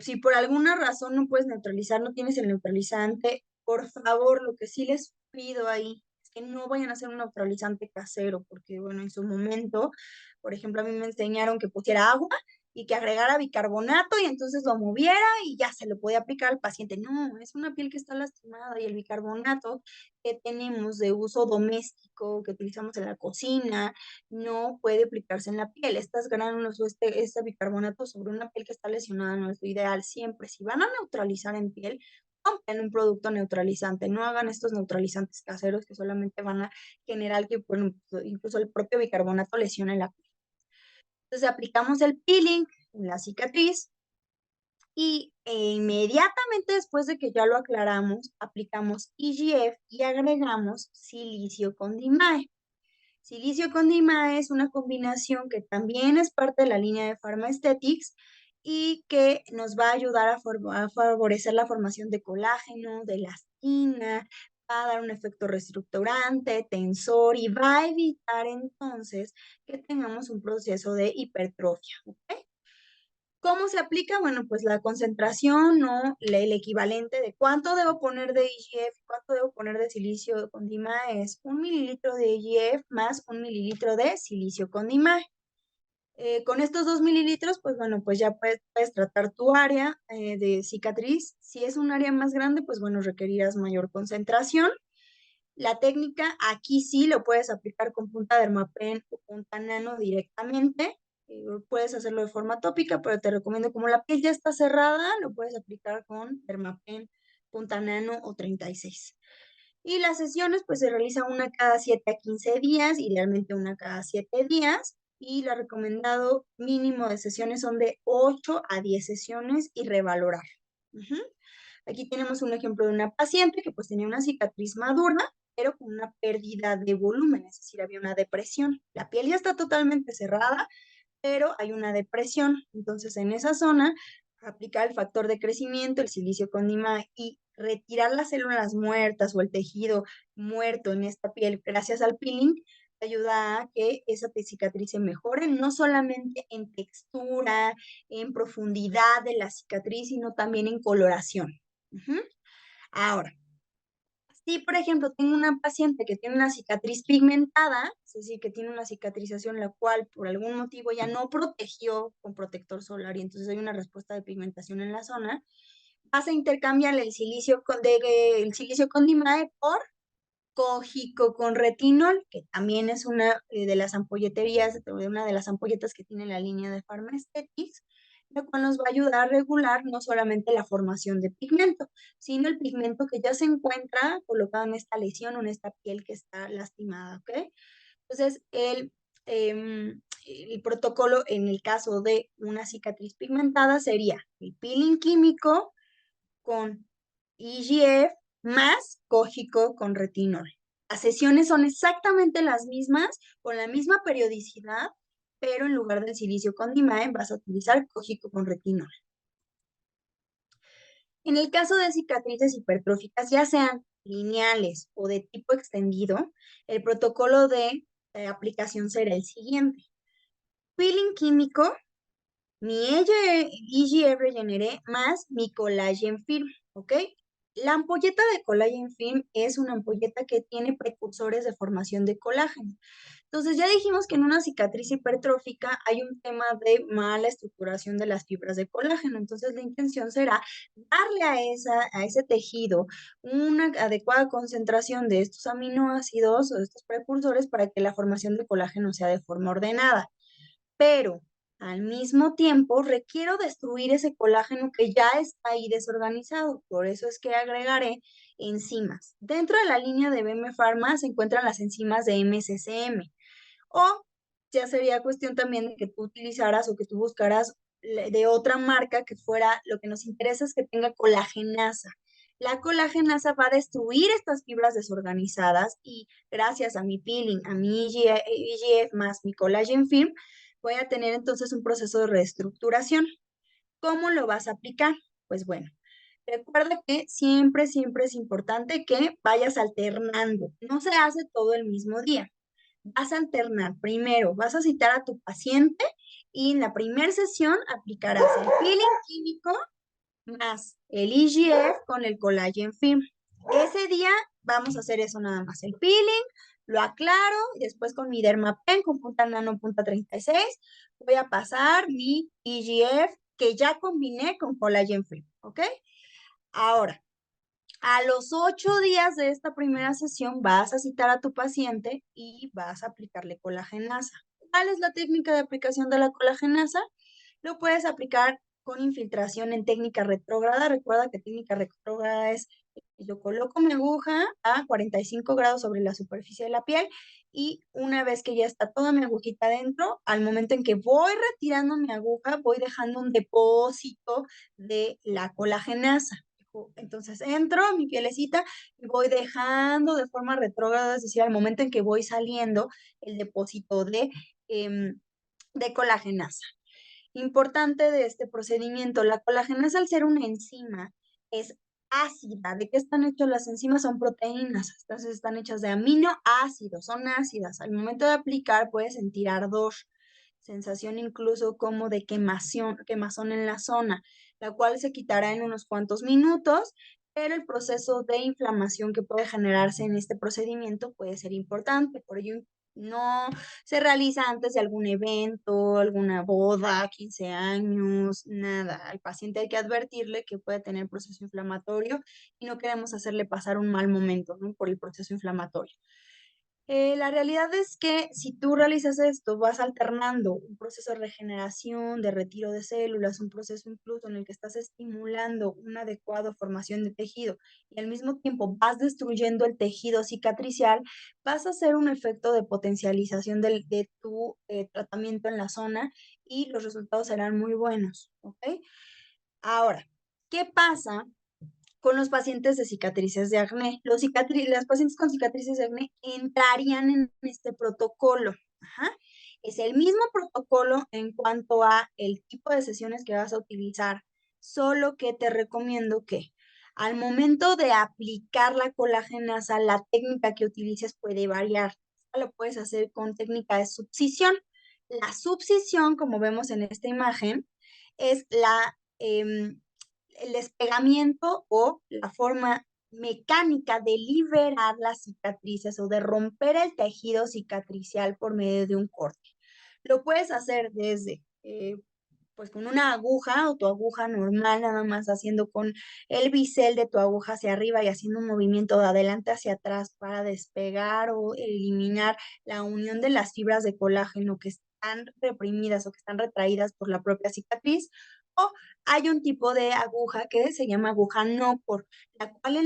Si por alguna razón no puedes neutralizar, no tienes el neutralizante, por favor, lo que sí les pido ahí es que no vayan a hacer un neutralizante casero, porque bueno, en su momento, por ejemplo, a mí me enseñaron que pusiera agua y que agregara bicarbonato y entonces lo moviera y ya se lo podía aplicar al paciente. No, es una piel que está lastimada y el bicarbonato que tenemos de uso doméstico, que utilizamos en la cocina, no puede aplicarse en la piel. Estas gránulos o este bicarbonato sobre una piel que está lesionada no es lo ideal. Siempre, si van a neutralizar en piel, compren un producto neutralizante. No hagan estos neutralizantes caseros que solamente van a generar que, bueno, incluso el propio bicarbonato lesione la piel. Entonces aplicamos el peeling en la cicatriz y inmediatamente después de que ya lo aclaramos, aplicamos EGF y agregamos silicio con dimae. Silicio con Dima es una combinación que también es parte de la línea de Pharma Aesthetics y que nos va a ayudar a favorecer la formación de colágeno, de elastina, va a dar un efecto reestructurante, tensor y va a evitar entonces que tengamos un proceso de hipertrofia. ¿Ok? ¿Cómo se aplica? Bueno, pues la concentración, ¿no? El equivalente de cuánto debo poner de EGF, cuánto debo poner de silicio con Dima es 1 mililitro de EGF más 1 mililitro de silicio con Dima. Con estos 2 mililitros, pues bueno, pues ya puedes tratar tu área de cicatriz. Si es un área más grande, pues bueno, requerirás mayor concentración. La técnica aquí sí lo puedes aplicar con punta Dermapen o punta Nano directamente. Puedes hacerlo de forma tópica, pero te recomiendo, como la piel ya está cerrada, lo puedes aplicar con Dermapen, punta Nano o 36. Y las sesiones pues se realizan una cada 7 a 15 días, idealmente una cada 7 días. Y lo recomendado mínimo de sesiones son de 8 a 10 sesiones y revalorar. Ujú. Aquí tenemos un ejemplo de una paciente que pues tenía una cicatriz madura, pero con una pérdida de volumen, es decir, había una depresión. La piel ya está totalmente cerrada, pero hay una depresión. Entonces, en esa zona, aplicar el factor de crecimiento, el silicio con Dima y retirar las células muertas o el tejido muerto en esta piel gracias al peeling, ayuda a que esa cicatriz se mejore, no solamente en textura, en profundidad de la cicatriz, sino también en coloración. Ujú. Ahora, si por ejemplo tengo una paciente que tiene una cicatriz pigmentada, es decir, que tiene una cicatrización la cual por algún motivo ya no protegió con protector solar y entonces hay una respuesta de pigmentación en la zona, vas a intercambiar el silicio con Dimae por Cojico con retinol, que también es una de las ampolleterías, de una de las ampolletas que tiene la línea de Pharmaesthetics, lo cual nos va a ayudar a regular no solamente la formación de pigmento, sino el pigmento que ya se encuentra colocado en esta lesión o en esta piel que está lastimada, ¿ok? Entonces, el protocolo en el caso de una cicatriz pigmentada sería el peeling químico con EGF más Cojico con retinol. Las sesiones son exactamente las mismas, con la misma periodicidad, pero en lugar del silicio con Dimae vas a utilizar Cojico con retinol. En el caso de cicatrices hipertróficas, ya sean lineales o de tipo extendido, el protocolo de aplicación será el siguiente. Peeling químico, mi EGF Regeneré más mi Collagen Film, ¿ok? La ampolleta de Collagen Film es una ampolleta que tiene precursores de formación de colágeno. Entonces ya dijimos que en una cicatriz hipertrófica hay un tema de mala estructuración de las fibras de colágeno. Entonces la intención será darle a ese tejido una adecuada concentración de estos aminoácidos o de estos precursores para que la formación de colágeno sea de forma ordenada. Pero al mismo tiempo requiero destruir ese colágeno que ya está ahí desorganizado. Por eso es que agregaré enzimas. Dentro de la línea de BM Pharma se encuentran las enzimas de MSCM. O ya sería cuestión también de que tú utilizaras o que tú buscaras de otra marca que fuera, lo que nos interesa es que tenga colagenasa. La colagenasa va a destruir estas fibras desorganizadas y gracias a mi peeling, a mi EGF más mi collagen film, voy a tener entonces un proceso de reestructuración. ¿Cómo lo vas a aplicar? Pues bueno, Recuerda que siempre, siempre es importante que vayas alternando. No se hace todo el mismo día. Vas a alternar. Primero, vas a citar a tu paciente y en la primera sesión aplicarás el peeling químico más el IGF con el collagen film. Ese día vamos a hacer eso nada más, el peeling, lo aclaro y después con mi Dermapen con punta nano, punta 36, voy a pasar mi IGF que ya combiné con collagen film, ¿ok? Ahora, a los 8 días de esta primera sesión vas a citar a tu paciente y vas a aplicarle colagenasa. ¿Cuál es la técnica de aplicación de la colagenasa? Lo puedes aplicar con infiltración en técnica retrógrada. Recuerda que técnica retrógrada es, yo coloco mi aguja a 45 grados sobre la superficie de la piel y una vez que ya está toda mi agujita dentro, al momento en que voy retirando mi aguja, voy dejando un depósito de la colagenasa. Entonces entro a mi pielecita y voy dejando de forma retrógrada, es decir, al momento en que voy saliendo el depósito de colagenasa. Importante de este procedimiento, la colagenasa al ser una enzima es ácida. ¿De qué están hechas las enzimas? Son proteínas, entonces están hechas de aminoácidos, son ácidas. Al momento de aplicar puedes sentir ardor, sensación incluso como de quemazón en la zona, la cual se quitará en unos cuantos minutos, pero el proceso de inflamación que puede generarse en este procedimiento puede ser importante. Por ello, no se realiza antes de algún evento, alguna boda, 15 años, nada. Al paciente hay que advertirle que puede tener proceso inflamatorio y no queremos hacerle pasar un mal momento, ¿no? Por el proceso inflamatorio. La realidad es que si tú realizas esto, vas alternando un proceso de regeneración, de retiro de células, un proceso incluso en el que estás estimulando una adecuada formación de tejido y al mismo tiempo vas destruyendo el tejido cicatricial, vas a hacer un efecto de potencialización de tu tratamiento en la zona y los resultados serán muy buenos, ¿ok? Ahora, ¿qué pasa con los pacientes de cicatrices de acné? Las pacientes con cicatrices de acné entrarían en este protocolo. Ajá. Es el mismo protocolo en cuanto a el tipo de sesiones que vas a utilizar, solo que te recomiendo que al momento de aplicar la colagenasa, la técnica que utilices puede variar. Lo puedes hacer con técnica de subcisión. La subcisión, como vemos en esta imagen, es el despegamiento o la forma mecánica de liberar las cicatrices o de romper el tejido cicatricial por medio de un corte. Lo puedes hacer desde, pues con una aguja o tu aguja normal, nada más haciendo con el bisel de tu aguja hacia arriba y haciendo un movimiento de adelante hacia atrás para despegar o eliminar la unión de las fibras de colágeno que están reprimidas o que están retraídas por la propia cicatriz. O hay un tipo de aguja que se llama aguja no por, la cual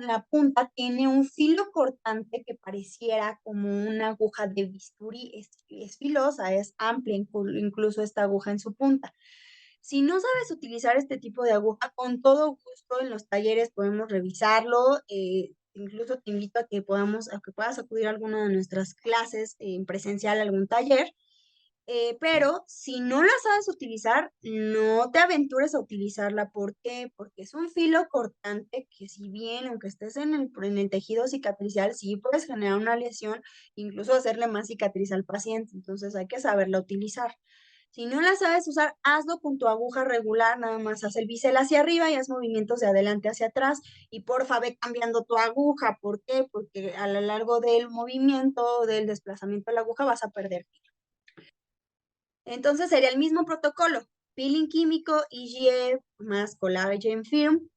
la punta tiene un filo cortante que pareciera como una aguja de bisturí. Es filosa, es amplia, incluso esta aguja en su punta. Si no sabes utilizar este tipo de aguja, con todo gusto en los talleres podemos revisarlo. Incluso te invito a que puedas acudir a alguna de nuestras clases en presencial, a algún taller. Pero si no la sabes utilizar, no te aventures a utilizarla. ¿Por qué? Porque es un filo cortante que si bien, aunque estés en el tejido cicatricial, sí puedes generar una lesión, incluso hacerle más cicatriz al paciente. Entonces hay que saberla utilizar. Si no la sabes usar, hazlo con tu aguja regular, nada más haz el bisel hacia arriba y haz movimientos de adelante hacia atrás y porfa ve cambiando tu aguja. ¿Por qué? Porque a lo largo del movimiento, del desplazamiento de la aguja vas a perder. Entonces sería el mismo protocolo, peeling químico, IGF más collagen film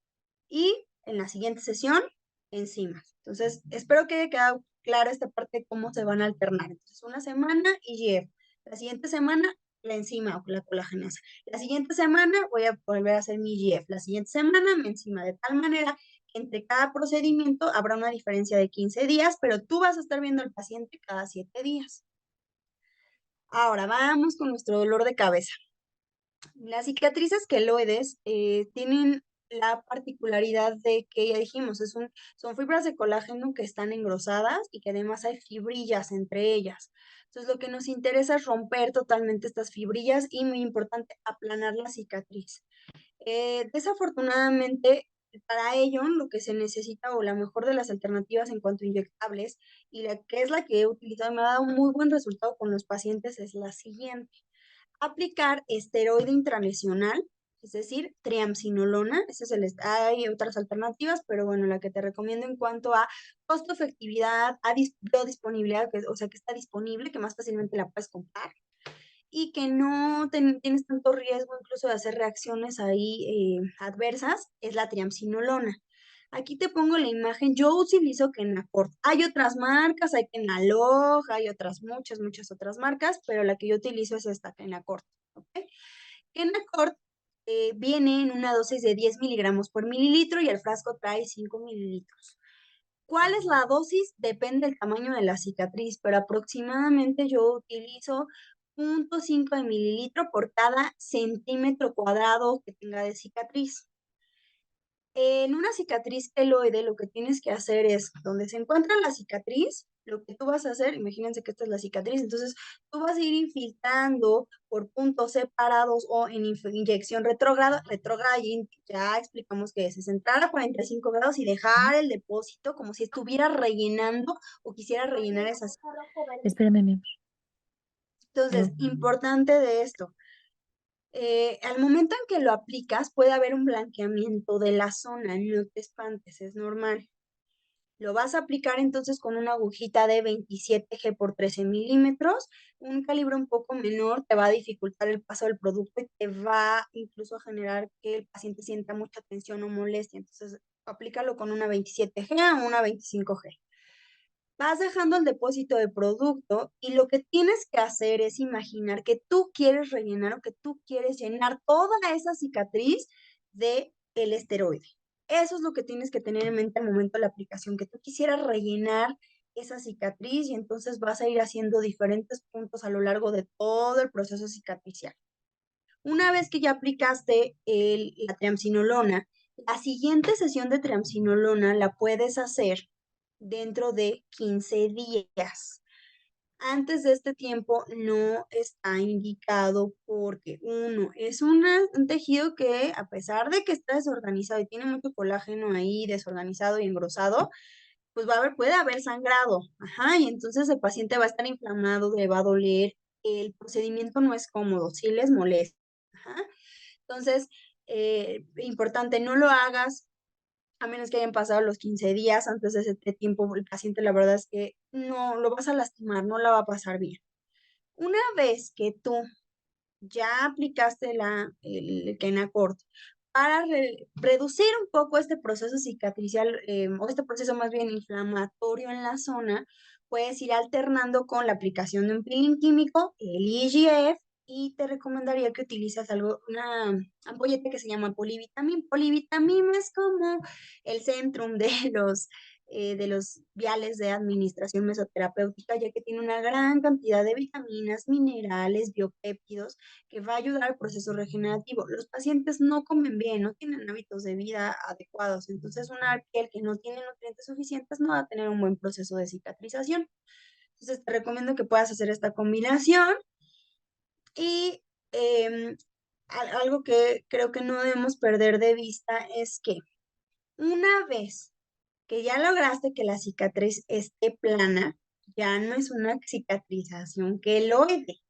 y en la siguiente sesión, enzimas. Entonces, espero que haya quedado clara esta parte de cómo se van a alternar. Entonces, una semana IGF, la siguiente semana la enzima o la colagenasa. La siguiente semana voy a volver a hacer mi IGF, la siguiente semana mi enzima, de tal manera que entre cada procedimiento habrá una diferencia de 15 días, pero tú vas a estar viendo al paciente cada 7 días. Ahora vamos con nuestro dolor de cabeza. Las cicatrices queloides tienen la particularidad de que ya dijimos, son fibras de colágeno que están engrosadas y que además hay fibrillas entre ellas. Entonces lo que nos interesa es romper totalmente estas fibrillas y muy importante, aplanar la cicatriz. Desafortunadamente, para ello lo que se necesita o la mejor de las alternativas en cuanto a inyectables y la que es la que he utilizado y me ha dado un muy buen resultado con los pacientes es la siguiente. Aplicar esteroide intralesional, es decir, triamcinolona. Hay otras alternativas, pero bueno, la que te recomiendo en cuanto a costo-efectividad, a biodisponibilidad, o sea, que está disponible, que más fácilmente la puedes comprar y que no tienes tanto riesgo incluso de hacer reacciones ahí adversas, es la triamcinolona. Aquí te pongo la imagen. Yo utilizo Kenacort. Hay otras marcas, hay Kenalog, hay otras, muchas otras marcas, pero la que yo utilizo es esta, Kenacort. ¿Ok? Kenacort viene en una dosis de 10 miligramos por mililitro y el frasco trae 5 mililitros. ¿Cuál es la dosis? Depende del tamaño de la cicatriz, pero aproximadamente yo utilizo 0.5 de mililitro por cada centímetro cuadrado que tenga de cicatriz. En una cicatriz queloide, lo que tienes que hacer es, donde se encuentra la cicatriz, lo que tú vas a hacer, imagínense que esta es la cicatriz, entonces tú vas a ir infiltrando por puntos separados o en inyección retrógrada, ya explicamos que es entrar a 45 grados y dejar el depósito como si estuviera rellenando o quisiera rellenar esas. Espérame, mi amor. Entonces, importante de esto, al momento en que lo aplicas puede haber un blanqueamiento de la zona, no te espantes, es normal. Lo vas a aplicar entonces con una agujita de 27G por 13 milímetros, un calibre un poco menor te va a dificultar el paso del producto y te va incluso a generar que el paciente sienta mucha tensión o molestia, entonces aplícalo con una 27G o una 25G. Vas dejando el depósito de producto y lo que tienes que hacer es imaginar que tú quieres rellenar o que tú quieres llenar toda esa cicatriz de el esteroide. Eso es lo que tienes que tener en mente al momento de la aplicación, que tú quisieras rellenar esa cicatriz y entonces vas a ir haciendo diferentes puntos a lo largo de todo el proceso cicatricial. Una vez que ya aplicaste la triamcinolona, la siguiente sesión de triamcinolona la puedes hacer dentro de 15 días. Antes de este tiempo no está indicado porque uno, es un tejido que a pesar de que está desorganizado y tiene mucho colágeno ahí desorganizado y engrosado, pues puede haber sangrado. Ajá, y entonces el paciente va a estar inflamado, le va a doler, el procedimiento no es cómodo, sí les molesta. Ajá. Entonces, importante, no lo hagas a menos que hayan pasado los 15 días antes de ese tiempo, el paciente la verdad es que no lo vas a lastimar, no la va a pasar bien. Una vez que tú ya aplicaste el Kenacort para reducir un poco este proceso cicatricial o este proceso más bien inflamatorio en la zona, puedes ir alternando con la aplicación de un peeling químico, el IGF, y te recomendaría que utilices una ampolleta que se llama polivitamin. Polivitamin es como el centrum de los viales de administración mesoterapéutica, ya que tiene una gran cantidad de vitaminas, minerales, biopéptidos, que va a ayudar al proceso regenerativo. Los pacientes no comen bien, no tienen hábitos de vida adecuados, entonces una piel que no tiene nutrientes suficientes no va a tener un buen proceso de cicatrización. Entonces te recomiendo que puedas hacer esta combinación y algo que creo que no debemos perder de vista es que una vez que ya lograste que la cicatriz esté plana, ya no es una cicatrización queloide.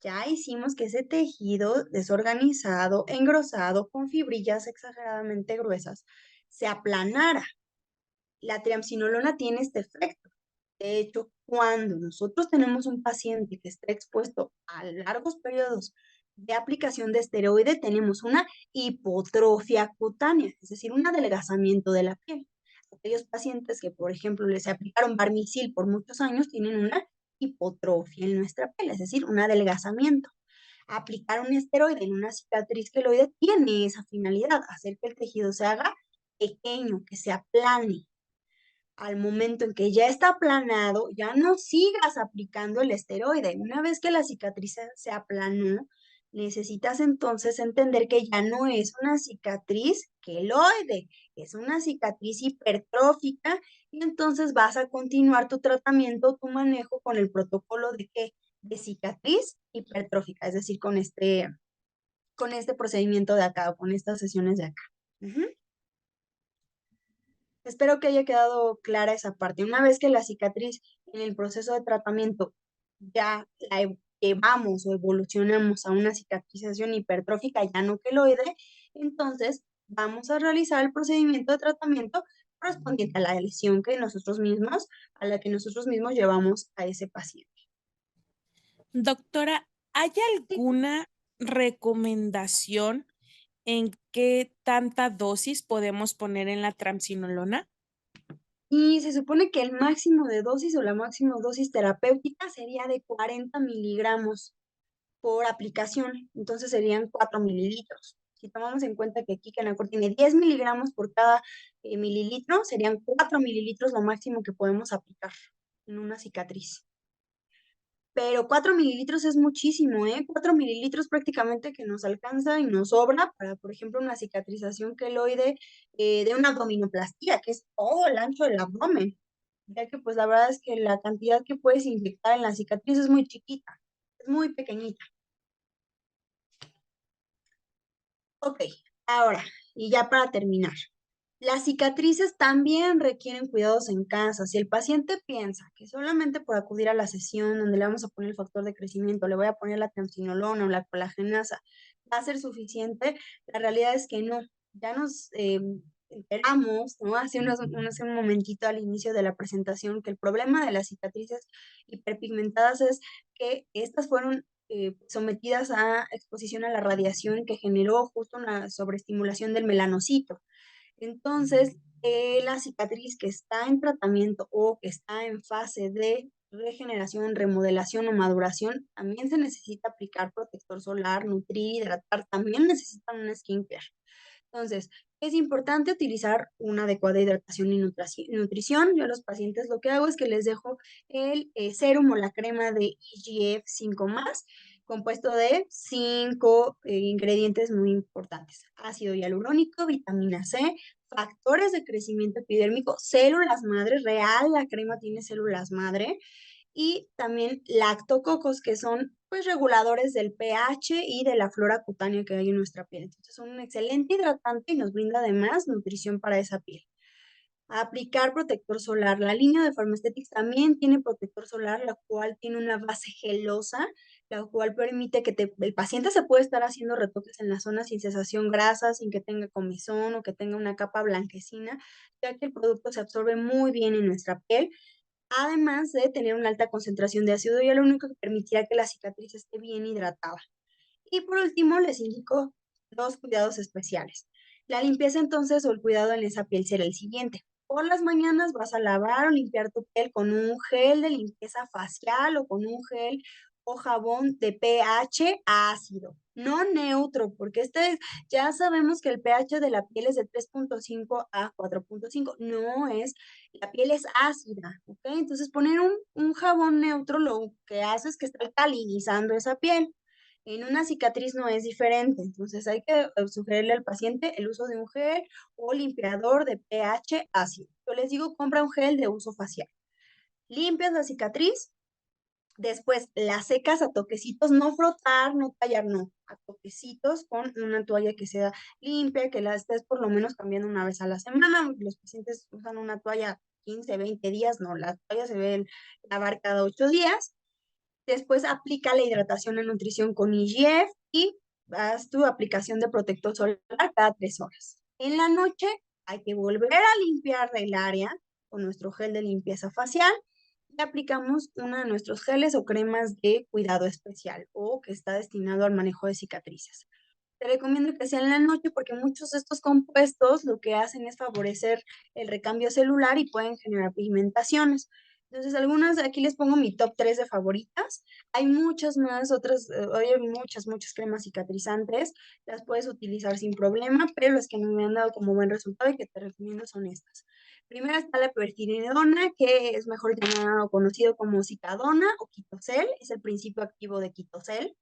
Ya hicimos que ese tejido desorganizado, engrosado, con fibrillas exageradamente gruesas, se aplanara. La triamcinolona tiene este efecto. De hecho, cuando nosotros tenemos un paciente que está expuesto a largos periodos de aplicación de esteroide, tenemos una hipotrofia cutánea, es decir, un adelgazamiento de la piel. Aquellos pacientes que, por ejemplo, les aplicaron Barmisil por muchos años tienen una hipotrofia en nuestra piel, es decir, un adelgazamiento. Aplicar un esteroide en una cicatriz queloide tiene esa finalidad, hacer que el tejido se haga pequeño, que se aplane. Al momento en que ya está aplanado, ya no sigas aplicando el esteroide. Una vez que la cicatriz se aplanó, necesitas entonces entender que ya no es una cicatriz queloide, es una cicatriz hipertrófica y entonces vas a continuar tu tratamiento, tu manejo con el protocolo de qué? De cicatriz hipertrófica, es decir, con este procedimiento de acá o con estas sesiones de acá. Ujú. Espero que haya quedado clara esa parte. Una vez que la cicatriz en el proceso de tratamiento ya la llevamos o evolucionamos a una cicatrización hipertrófica ya no queloide, entonces vamos a realizar el procedimiento de tratamiento correspondiente a la lesión que nosotros mismos, a la que nosotros mismos llevamos a ese paciente. Doctora, ¿hay Sí. alguna recomendación en qué tanta dosis podemos poner en la triamcinolona? Y se supone que el máximo de dosis o la máxima dosis terapéutica sería de 40 miligramos por aplicación, entonces serían 4 mililitros. Si tomamos en cuenta que aquí Kenacor tiene 10 miligramos por cada mililitro, serían 4 mililitros lo máximo que podemos aplicar en una cicatriz. Pero 4 mililitros es muchísimo, ¿eh? 4 mililitros prácticamente que nos alcanza y nos sobra para, por ejemplo, una cicatrización queloide de una abdominoplastía, que es todo el ancho del abdomen. Ya que pues la verdad es que la cantidad que puedes inyectar en la cicatriz es muy chiquita, es muy pequeñita. Ok, ahora, y ya para terminar, las cicatrices también requieren cuidados en casa. Si el paciente piensa que solamente por acudir a la sesión donde le vamos a poner el factor de crecimiento, le voy a poner la triamcinolona o la colagenasa, va a ser suficiente, la realidad es que no. Ya nos enteramos, ¿no? Hace un momentito al inicio de la presentación que el problema de las cicatrices hiperpigmentadas es que estas fueron sometidas a exposición a la radiación que generó justo una sobreestimulación del melanocito. Entonces, la cicatriz que está en tratamiento o que está en fase de regeneración, remodelación o maduración, también se necesita aplicar protector solar, nutrir, hidratar, también necesitan un skincare. Entonces, es importante utilizar una adecuada hidratación y nutrición. Yo a los pacientes lo que hago es que les dejo el sérum o la crema de IGF 5+, compuesto de 5 ingredientes muy importantes: ácido hialurónico, vitamina C, factores de crecimiento epidérmico, células madre, real, la crema tiene células madre, y también lactococos, que son pues reguladores del pH y de la flora cutánea que hay en nuestra piel. Entonces son un excelente hidratante y nos brinda además nutrición para esa piel. Aplicar protector solar. La línea de Pharmaesthetics también tiene protector solar, la cual tiene una base gelosa, la cual permite que el paciente se puede estar haciendo retoques en la zona sin sensación grasa, sin que tenga comezón o que tenga una capa blanquecina, ya que el producto se absorbe muy bien en nuestra piel, además de tener una alta concentración de ácido hialurónico que permitirá que la cicatriz esté bien hidratada. Y por último, les indico dos cuidados especiales. La limpieza entonces o el cuidado en esa piel será el siguiente. Por las mañanas vas a lavar o limpiar tu piel con un gel de limpieza facial o con un gel o jabón de pH ácido, no neutro, porque ya sabemos que el pH de la piel es de 3.5 a 4.5, no es, la piel es ácida, ¿ok? Entonces poner un jabón neutro lo que hace es que está alcalinizando esa piel. En una cicatriz no es diferente, entonces hay que sugerirle al paciente el uso de un gel o limpiador de pH ácido. Yo les digo, compra un gel de uso facial. Limpias la cicatriz, después la secas a toquecitos, no frotar, no tallar, no, a toquecitos con una toalla que sea limpia, que la estés por lo menos cambiando una vez a la semana. Los pacientes usan una toalla 15, 20 días, no, la toalla se debe lavar cada 8 días. Después aplica la hidratación y nutrición con IGF y haz tu aplicación de protector solar cada 3 horas. En la noche hay que volver a limpiar el área con nuestro gel de limpieza facial y aplicamos uno de nuestros geles o cremas de cuidado especial o que está destinado al manejo de cicatrices. Te recomiendo que sea en la noche porque muchos de estos compuestos lo que hacen es favorecer el recambio celular y pueden generar pigmentaciones. Entonces, aquí les pongo mi top 3 de favoritas. Hay muchas más, otras, hay muchas cremas cicatrizantes. Las puedes utilizar sin problema, pero las que me han dado como buen resultado y que te recomiendo son estas. Primero está la pirfenidona, que es mejor llamado o conocido como citadona o quitosel, es el principio activo de quitosel.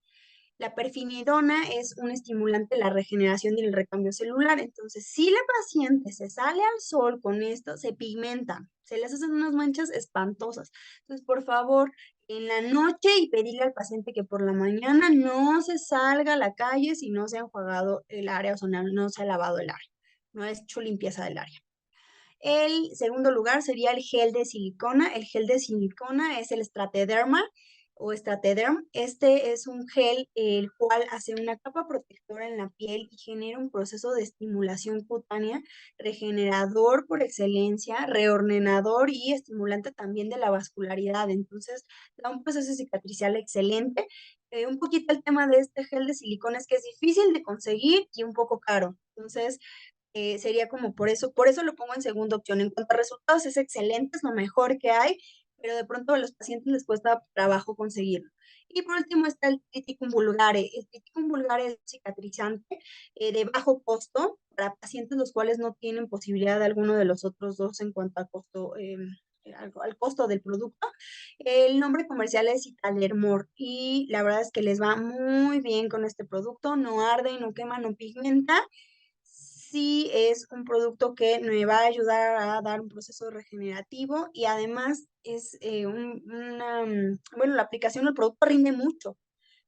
La perfimidona es un estimulante de la regeneración y el recambio celular. Entonces, si la paciente se sale al sol con esto, se pigmenta, se les hacen unas manchas espantosas. Entonces, por favor, en la noche y pedirle al paciente que por la mañana no se salga a la calle si no se ha enjuagado el área o no se ha lavado el área, no ha hecho limpieza del área. El segundo lugar sería el gel de silicona. El gel de silicona es el Stratederma o Stratederm. Este es un gel el cual hace una capa protectora en la piel y genera un proceso de estimulación cutánea, regenerador por excelencia, reordenador y estimulante también de la vascularidad. Entonces, da un proceso cicatricial excelente. Un poquito el tema de este gel de silicona es que es difícil de conseguir y un poco caro. Entonces, sería como por eso lo pongo en segunda opción. En cuanto a resultados, es excelente, es lo mejor que hay, pero de pronto a los pacientes les cuesta trabajo conseguirlo. Y por último está el triticum vulgare. El triticum vulgare es un cicatrizante de bajo costo para pacientes los cuales no tienen posibilidad de alguno de los otros dos en cuanto a costo, al costo del producto. El nombre comercial es Italermor y la verdad es que les va muy bien con este producto. No arde, no quema, no pigmenta. Sí es un producto que me va a ayudar a dar un proceso regenerativo y además es bueno, la aplicación del producto rinde mucho.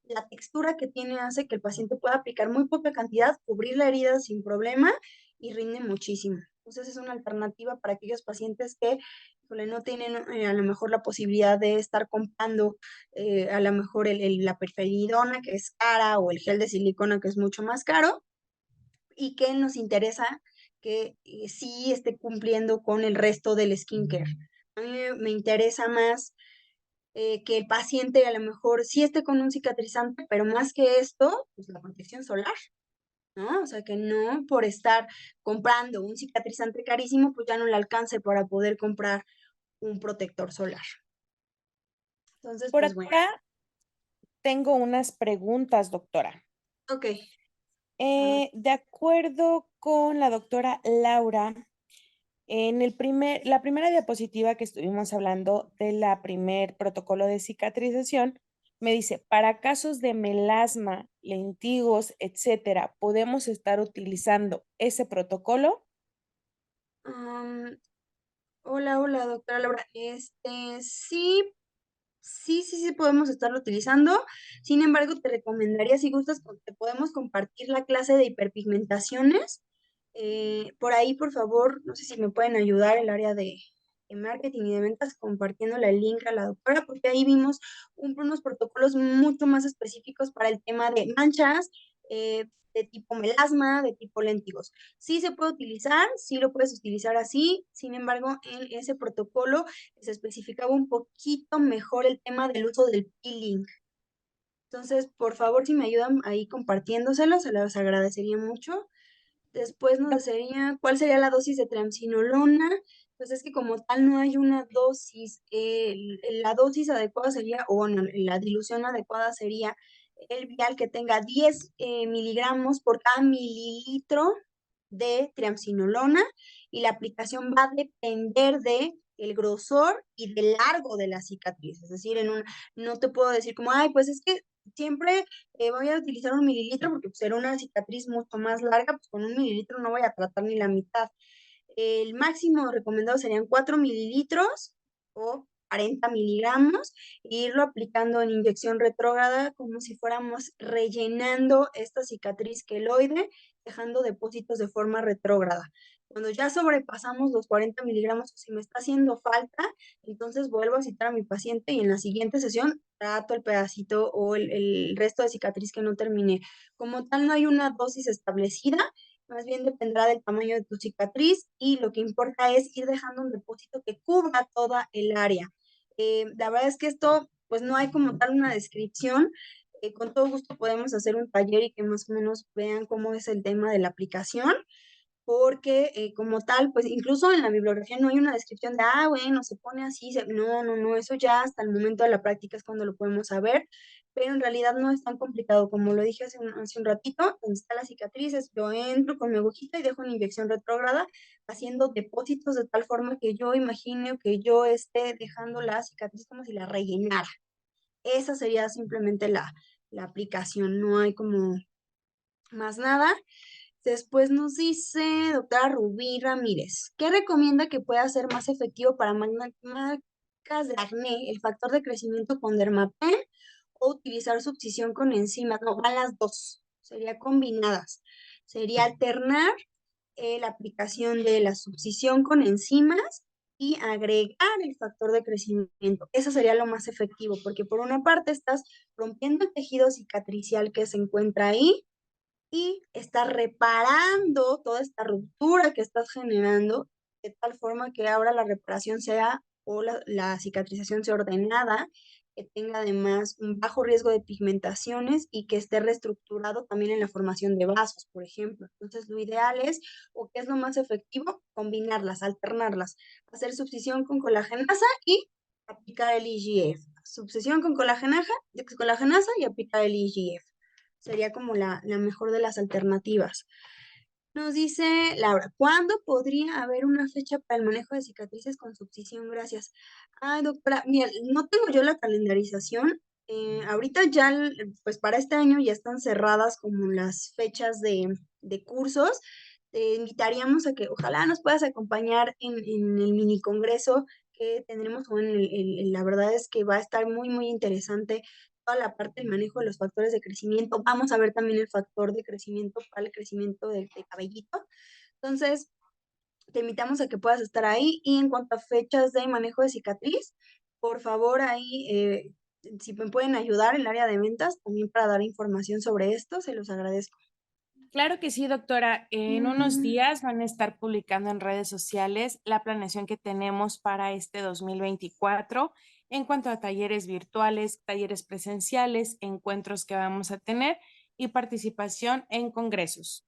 La textura que tiene hace que el paciente pueda aplicar muy poca cantidad, cubrir la herida sin problema y rinde muchísimo. Entonces es una alternativa para aquellos pacientes que híjole, no tienen a lo mejor la posibilidad de estar comprando a lo mejor la perfenidona que es cara o el gel de silicona que es mucho más caro y que nos interesa que sí esté cumpliendo con el resto del skincare. A mí me interesa más que el paciente a lo mejor sí esté con un cicatrizante, pero más que esto, pues la protección solar, ¿no? O sea, que no por estar comprando un cicatrizante carísimo, pues ya no le alcance para poder comprar un protector solar. Entonces, Por pues bueno, acá tengo unas preguntas, doctora. ok. A ver. De acuerdo con la doctora Laura, la primera diapositiva que estuvimos hablando de la primer protocolo de cicatrización, me dice, para casos de melasma, lentigos, etcétera, ¿podemos estar utilizando ese protocolo? Um, hola, doctora Laura. Sí, sí podemos estarlo utilizando. Sin embargo, te recomendaría, si gustas, te podemos compartir la clase de hiperpigmentaciones. Por ahí, por favor, no sé si me pueden ayudar el área de marketing y de ventas compartiéndole el link a la doctora, porque ahí vimos unos protocolos mucho más específicos para el tema de manchas, de tipo melasma, de tipo léntigos. Sí se puede utilizar, sí lo puedes utilizar así, sin embargo, en ese protocolo se especificaba un poquito mejor el tema del uso del peeling. Entonces, por favor, si me ayudan ahí compartiéndoselo, se los agradecería mucho. Después nos sería, ¿cuál sería la dosis de triamcinolona? Pues es que como tal no hay una dosis. La dosis adecuada sería, o bueno, la dilución adecuada sería el vial que tenga 10 miligramos por cada mililitro de triamcinolona y la aplicación va a depender de el grosor y del largo de la cicatriz. Es decir, no te puedo decir como, ay, pues es que siempre voy a utilizar 1 mililitro porque pues, será una cicatriz mucho más larga, pues con 1 mililitro no voy a tratar ni la mitad. El máximo recomendado serían 4 mililitros o 40 miligramos e irlo aplicando en inyección retrógrada como si fuéramos rellenando esta cicatriz queloide, dejando depósitos de forma retrógrada. Cuando ya sobrepasamos los 40 miligramos, si me está haciendo falta, entonces vuelvo a citar a mi paciente y en la siguiente sesión trato el pedacito o el resto de cicatriz que no terminé. Como tal, no hay una dosis establecida, más bien dependerá del tamaño de tu cicatriz y lo que importa es ir dejando un depósito que cubra toda el área. La verdad es que esto, pues no hay como tal una descripción. Con todo gusto podemos hacer un taller y que más o menos vean cómo es el tema de la aplicación porque como tal, pues incluso en la bibliografía no hay una descripción de, bueno, se pone así, no, eso ya hasta el momento de la práctica es cuando lo podemos saber, pero en realidad no es tan complicado, como lo dije hace un ratito, donde está la cicatriz, yo entro con mi agujita y dejo una inyección retrógrada, haciendo depósitos de tal forma que yo imagino que yo esté dejando la cicatriz como si la rellenara. Esa sería simplemente la aplicación, no hay como más nada. Después nos dice doctora Rubí Ramírez, ¿qué recomienda que pueda ser más efectivo para marcas de acné, el factor de crecimiento con Dermapen o utilizar succión con enzimas? No, van las dos, sería combinadas. Sería alternar la aplicación de la succión con enzimas y agregar el factor de crecimiento. Eso sería lo más efectivo, porque por una parte estás rompiendo el tejido cicatricial que se encuentra ahí y estás reparando toda esta ruptura que estás generando, de tal forma que ahora la reparación sea o la cicatrización sea ordenada, que tenga además un bajo riesgo de pigmentaciones y que esté reestructurado también en la formación de vasos, por ejemplo. Entonces, lo ideal es, o qué es lo más efectivo, combinarlas, alternarlas, hacer subcisión con colagenasa y aplicar el IGF. Subcisión con colagenasa y aplicar el IGF. Sería como la mejor de las alternativas. Nos dice Laura, ¿cuándo podría haber una fecha para el manejo de cicatrices con subcisión? Gracias. Ay, doctora, mira, no tengo yo la calendarización. Ahorita ya, pues para este año ya están cerradas como las fechas de cursos. Te invitaríamos a que ojalá nos puedas acompañar en el mini congreso que tendremos. Bueno, la verdad es que va a estar muy, muy interesante toda la parte del manejo de los factores de crecimiento. Vamos a ver también el factor de crecimiento para el crecimiento del cabellito. Entonces, te invitamos a que puedas estar ahí. Y en cuanto a fechas de manejo de cicatriz, por favor, ahí, si me pueden ayudar en el área de ventas, también para dar información sobre esto, se los agradezco. Claro que sí, doctora. En unos Mm, días van a estar publicando en redes sociales la planeación que tenemos para este 2024 en cuanto a talleres virtuales, talleres presenciales, encuentros que vamos a tener y participación en congresos.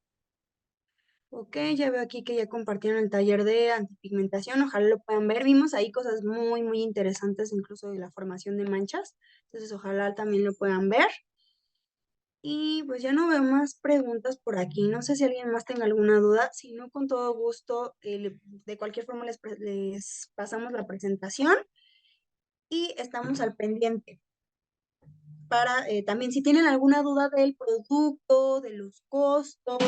ok, ya veo aquí que ya compartieron el taller de antipigmentación, ojalá lo puedan ver. Vimos ahí cosas muy, muy interesantes, incluso de la formación de manchas, entonces ojalá también lo puedan ver. Y pues ya no veo más preguntas por aquí. No sé si alguien más tenga alguna duda. Si no, con todo gusto, de cualquier forma les pasamos la presentación y estamos al pendiente. Para también, si tienen alguna duda del producto, de los costos,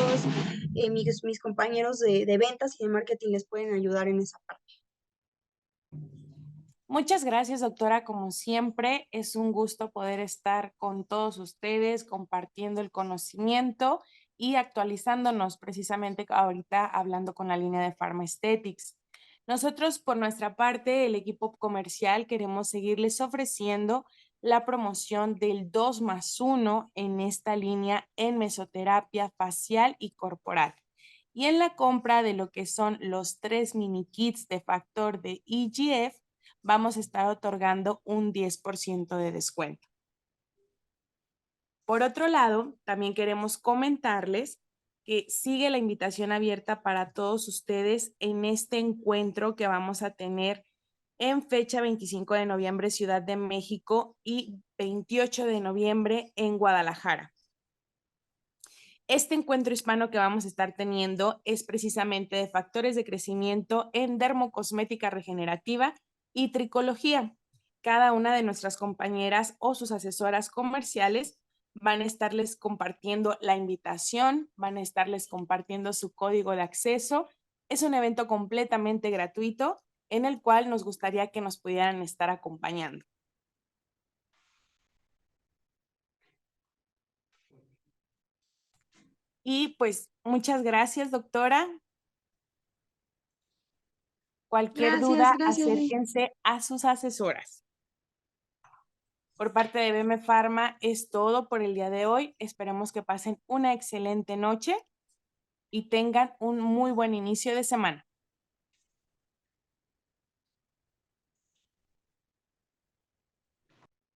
mis compañeros de ventas y de marketing les pueden ayudar en esa parte. Muchas gracias, doctora. Como siempre, es un gusto poder estar con todos ustedes compartiendo el conocimiento y actualizándonos precisamente ahorita hablando con la línea de Pharma Aesthetics. Nosotros, por nuestra parte, el equipo comercial, queremos seguirles ofreciendo la promoción del 2+1 en esta línea en mesoterapia facial y corporal. Y en la compra de lo que son los 3 mini kits de factor de EGF, vamos a estar otorgando un 10% de descuento. Por otro lado, también queremos comentarles que sigue la invitación abierta para todos ustedes en este encuentro que vamos a tener en fecha 25 de noviembre Ciudad de México y 28 de noviembre en Guadalajara. Este encuentro hispano que vamos a estar teniendo es precisamente de factores de crecimiento en dermocosmética regenerativa y tricología. Cada una de nuestras compañeras o sus asesoras comerciales van a estarles compartiendo la invitación, van a estarles compartiendo su código de acceso. Es un evento completamente gratuito en el cual nos gustaría que nos pudieran estar acompañando. Y pues muchas gracias, doctora. Cualquier Gracias, duda, gracias, Lee. acérquense a sus asesoras. Por parte de BM Pharma es todo por el día de hoy. Esperemos que pasen una excelente noche y tengan un muy buen inicio de semana.